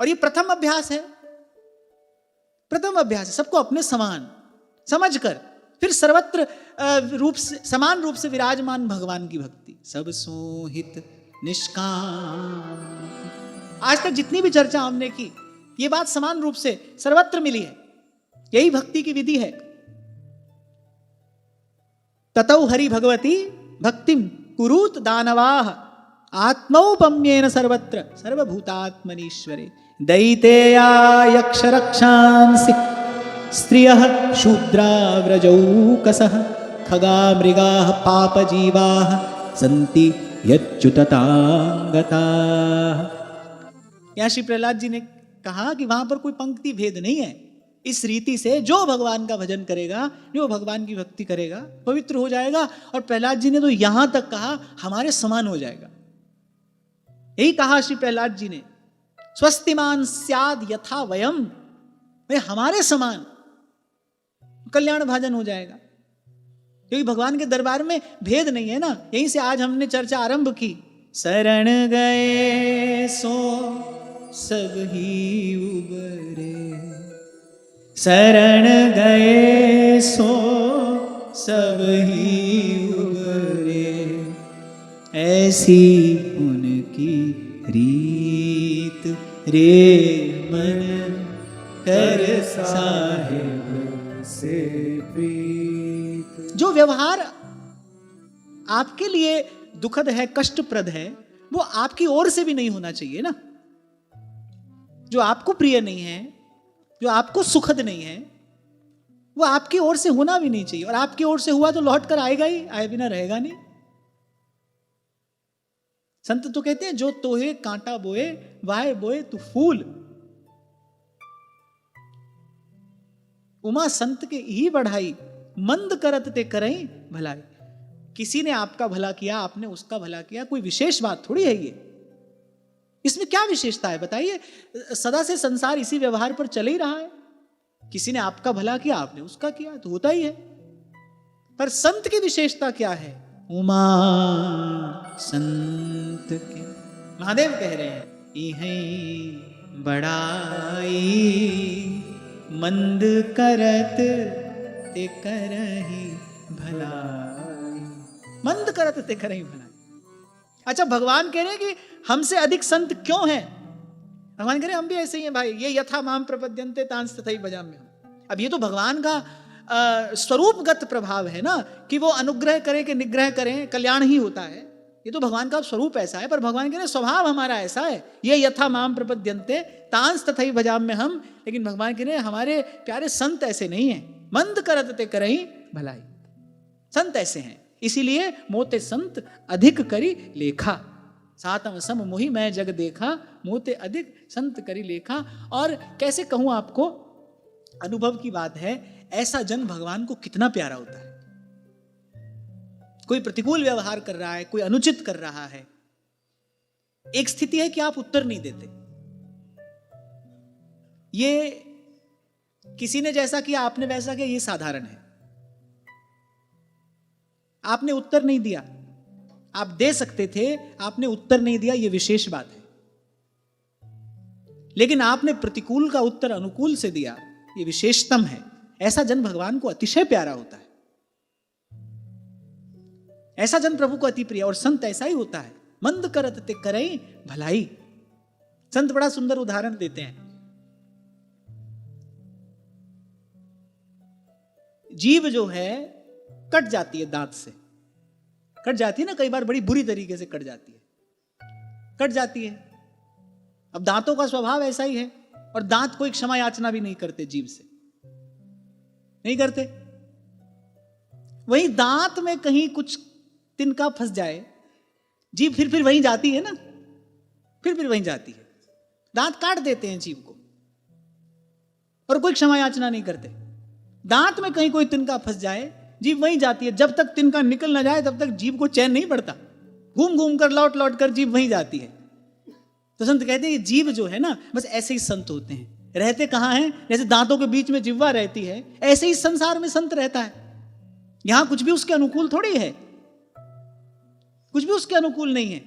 और ये प्रथम अभ्यास है, प्रथम अभ्यास है। सबको अपने समान समझकर फिर सर्वत्र रूप से समान रूप से विराजमान भगवान की भक्ति। सब सोहित निष्काम। आज तक जितनी भी चर्चा हमने की ये बात समान रूप से सर्वत्र मिली है, यही भक्ति की विधि है। ततौ हरि भगवती भक्तिम कुरुत दानवाः आत्मौपम्येन सर्वत्र सर्वभूतात्मनीश्वरे दैतेया यक्ष रक्षांसि स्त्रियः शूद्रा व्रजौकसः खगा मृगाः पापजीवाः सन्ति यच्युततांगताः। यहाँ श्री प्रहलाद जी ने कहा कि वहां पर कोई पंक्ति भेद नहीं है। इस रीति से जो भगवान का भजन करेगा, जो भगवान की भक्ति करेगा, पवित्र हो जाएगा। और प्रहलाद जी ने तो यहां तक कहा हमारे समान हो जाएगा। यही कहा श्री प्रहलाद जी ने, स्वस्तिमान स्याद यथा वयम, भाई हमारे समान कल्याण भाजन हो जाएगा। क्योंकि भगवान के दरबार में भेद नहीं है ना। यहीं से आज हमने चर्चा आरंभ की, शरण गए सो सब ही उबरे, शरण गए सो सब ही उबरे, ऐसी उनकी रीत रे मन कर साहिब से प्रीत। जो व्यवहार आपके लिए दुखद है, कष्टप्रद है, वो आपकी ओर से भी नहीं होना चाहिए ना। जो आपको प्रिय नहीं है, जो आपको सुखद नहीं है, वो आपकी ओर से होना भी नहीं चाहिए। और आपकी ओर से हुआ तो लौट कर आएगा ही, आए बिना रहेगा नहीं। संत तो कहते हैं जो तोहे कांटा बोए वाहे बोए तू फूल। उमा संत के ही बढ़ाई मंद करत ते करई भलाई। किसी ने आपका भला किया, आपने उसका भला किया, कोई विशेष बात थोड़ी है ये। इसमें क्या विशेषता है बताइए? सदा से संसार इसी व्यवहार पर चल ही रहा है। किसी ने आपका भला किया, आपने उसका किया, तो होता ही है। पर संत की विशेषता क्या है? उमा संत के, महादेव कह रहे हैं, इहै बड़ाई मंद करत ते करही भलाई। मंद करत ते करही भलाई। अच्छा, भगवान कह रहे हैं कि हमसे अधिक संत क्यों हैं? भगवान कह रहे हैं हम भी ऐसे ही हैं भाई। ये यथा माम प्रपद्यन्ते तांस तथैव भजाम्यहम्। अब ये तो भगवान का स्वरूपगत प्रभाव है ना, कि वो अनुग्रह करे कि निग्रह करें, कल्याण ही होता है। ये तो भगवान का स्वरूप ऐसा है। पर भगवान कह रहे हैं स्वभाव हमारा ऐसा है, ये यथा माम प्रपद्यन्ते तांस तथैव भजाम्यहम्। लेकिन भगवान कह रहे हैं हमारे प्यारे संत ऐसे नहीं हैं। मंद करत ते करई भलाई। संत ऐसे हैं, इसीलिए मोते संत अधिक करी लेखा। सातम सम मोहि मैं जग देखा, मोते अधिक संत करी लेखा। और कैसे कहूं आपको, अनुभव की बात है, ऐसा जन भगवान को कितना प्यारा होता है। कोई प्रतिकूल व्यवहार कर रहा है, कोई अनुचित कर रहा है, एक स्थिति है कि आप उत्तर नहीं देते। ये किसी ने जैसा किया, आपने वैसा किया, ये साधारण है। आपने उत्तर नहीं दिया, आप दे सकते थे, आपने उत्तर नहीं दिया, ये विशेष बात है। लेकिन आपने प्रतिकूल का उत्तर अनुकूल से दिया, ये विशेषतम है। ऐसा जन भगवान को अतिशय प्यारा होता है, ऐसा जन प्रभु को अति प्रिय। और संत ऐसा ही होता है, मंद करत ते करई भलाई। संत बड़ा सुंदर उदाहरण देते हैं। जीभ जो है कट जाती है, दांत से कट जाती है ना, कई बार बड़ी बुरी तरीके से कट जाती है, कट जाती है। अब दांतों का स्वभाव ऐसा ही है, और दांत कोई क्षमा याचना भी नहीं करते, जीभ से नहीं करते। वही दांत में कहीं कुछ तिनका फंस जाए, जीभ फिर वहीं जाती है ना, फिर वहीं जाती है। दांत काट देते हैं जीभ को, और कोई क्षमा याचना नहीं करते। दांत में कहीं कोई तिनका फंस जाए, जीभ वहीं जाती है। जब तक तिनका निकल ना जाए तब तक जीभ को चैन नहीं पड़ता, घूम घूम कर लौट लौट कर जीभ वहीं जाती है। तो संत कहते हैं ये जीभ जो है ना, बस ऐसे ही संत होते हैं। रहते कहाँ हैं? जैसे दांतों के बीच में जिह्वा रहती है, ऐसे ही संसार में संत रहता है। यहां कुछ भी उसके अनुकूल थोड़ी है, कुछ भी उसके अनुकूल नहीं है।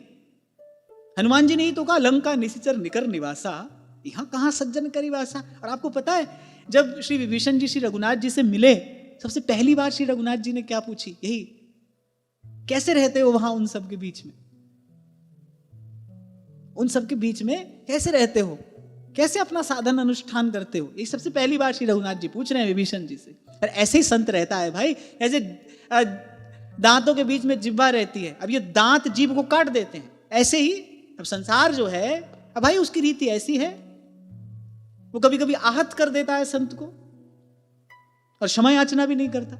हनुमान जी ने ही तो कहा, लंका निशिचर निकर निवासा, यहां कहां सज्जन करी वासा। और आपको पता है, जब श्री विभीषण जी श्री रघुनाथ जी से मिले, सबसे पहली बार श्री रघुनाथ जी ने क्या पूछी? यही, कैसे रहते हो वहां उन सब के बीच में, उन सब के बीच में कैसे रहते हो, कैसे अपना साधन अनुष्ठान करते हो? ये सबसे पहली बार श्री रघुनाथ जी पूछ रहे हैं विभीषण जी से। और ऐसे ही संत रहता है भाई, ऐसे दांतों के बीच में जिह्वा रहती है। अब ये दांत जीभ को काट देते हैं, ऐसे ही अब संसार जो है, अब भाई उसकी रीति ऐसी है, वो कभी कभी आहत कर देता है संत को, और क्षमा याचना भी नहीं करता।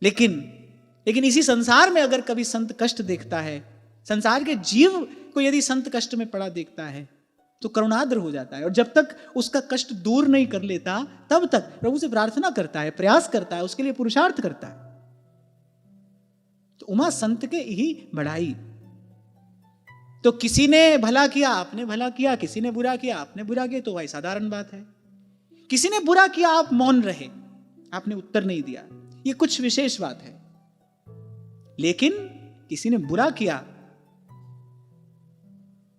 लेकिन इसी संसार में अगर कभी संत कष्ट देखता है, संसार के जीव को यदि संत कष्ट में पड़ा देखता है, तो करुणाद्र हो जाता है। और जब तक उसका कष्ट दूर नहीं कर लेता, तब तक प्रभु से प्रार्थना करता है, प्रयास करता है, उसके लिए पुरुषार्थ करता है। तो उमा संत के ही बढ़ाई। तो किसी ने भला किया, आपने भला किया, किसी ने बुरा किया, आपने बुरा किया, तो भाई साधारण बात है। किसी ने बुरा किया, आप मौन रहे, आपने उत्तर नहीं दिया, ये कुछ विशेष बात है। लेकिन किसी ने बुरा किया,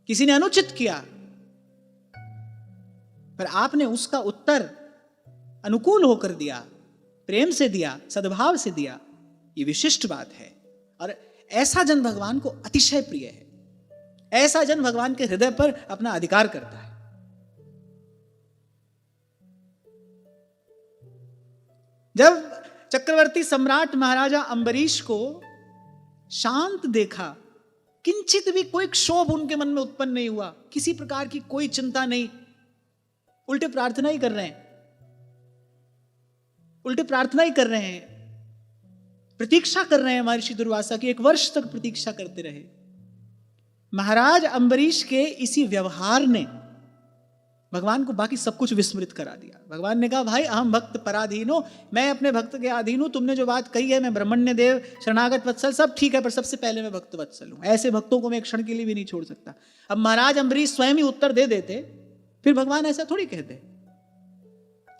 किसी ने अनुचित किया, पर आपने उसका उत्तर अनुकूल होकर दिया, प्रेम से दिया, सद्भाव से दिया, ये विशिष्ट बात है। और ऐसा जन भगवान को अतिशय प्रिय है, ऐसा जन भगवान के हृदय पर अपना अधिकार करता है। जब चक्रवर्ती सम्राट महाराजा अंबरीश को शांत देखा, किंचित भी कोई क्षोभ उनके मन में उत्पन्न नहीं हुआ, किसी प्रकार की कोई चिंता नहीं, उल्टे प्रार्थना ही कर रहे हैं, उल्टे प्रार्थना ही कर रहे हैं, प्रतीक्षा कर रहे हैं महर्षि दुर्वासा की। 1 वर्ष तक प्रतीक्षा करते रहे। महाराज अंबरीश के इसी व्यवहार ने भगवान को बाकी सब कुछ विस्मृत करा दिया। भगवान ने कहा, भाई अहम भक्त पराधीनो, मैं अपने भक्त के अधीन हूं। तुमने जो बात कही है, मैं ब्रह्मण्य देव, शरणागत वत्सल, सब ठीक है, पर सबसे पहले मैं भक्त वत्सल हूं। ऐसे भक्तों को मैं एक क्षण के लिए भी नहीं छोड़ सकता। अब महाराज अंबरीश स्वयं ही उत्तर दे देते, फिर भगवान ऐसा थोड़ी कहते,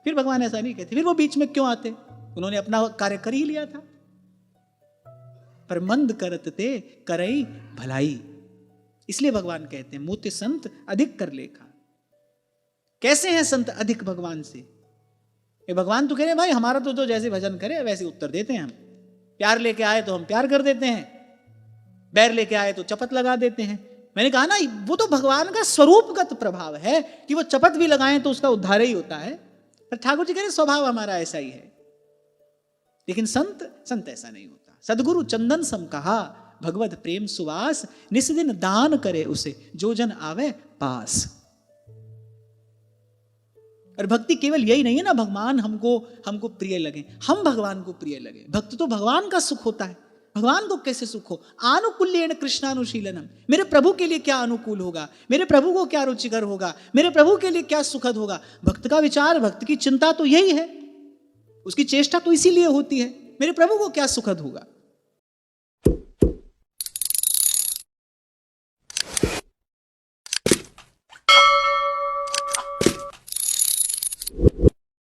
फिर भगवान ऐसा नहीं कहते, फिर वो बीच में क्यों आते? उन्होंने अपना कार्य कर ही लिया था। पर मंद करत ते करई भलाई, इसलिए भगवान कहते हैं मोते संत अधिक कर लेखा। कैसे हैं संत अधिक भगवान से? ये भगवान तो कह रहे भाई हमारा तो जैसे भजन करे वैसे उत्तर देते हैं हम। प्यार लेके आए तो हम प्यार कर देते हैं, बैर लेके आए तो चपत लगा देते हैं। मैंने कहा ना, वो तो भगवान का स्वरूपगत प्रभाव है कि वो चपत भी लगाएं तो उसका उद्धार ही होता है। पर ठाकुर जी कह रहे स्वभाव हमारा ऐसा ही है। लेकिन संत ऐसा नहीं होता। सदगुरु चंदन सम कहा, भगवत प्रेम सुवास, निस्दिन दान करे उसे, जो जन आवे पास। और भक्ति केवल यही नहीं है ना, भगवान हमको प्रिय लगे, हम भगवान को प्रिय लगे। भक्त तो भगवान का सुख होता है। भगवान को कैसे सुख हो? आनुकूल्येन कृष्णानुशीलनम, मेरे प्रभु के लिए क्या अनुकूल होगा, मेरे प्रभु को क्या रुचिकर होगा, मेरे प्रभु के लिए क्या सुखद होगा। भक्त का विचार, भक्त की चिंता तो यही है, उसकी चेष्टा तो इसीलिए होती है, मेरे प्रभु को क्या सुखद होगा।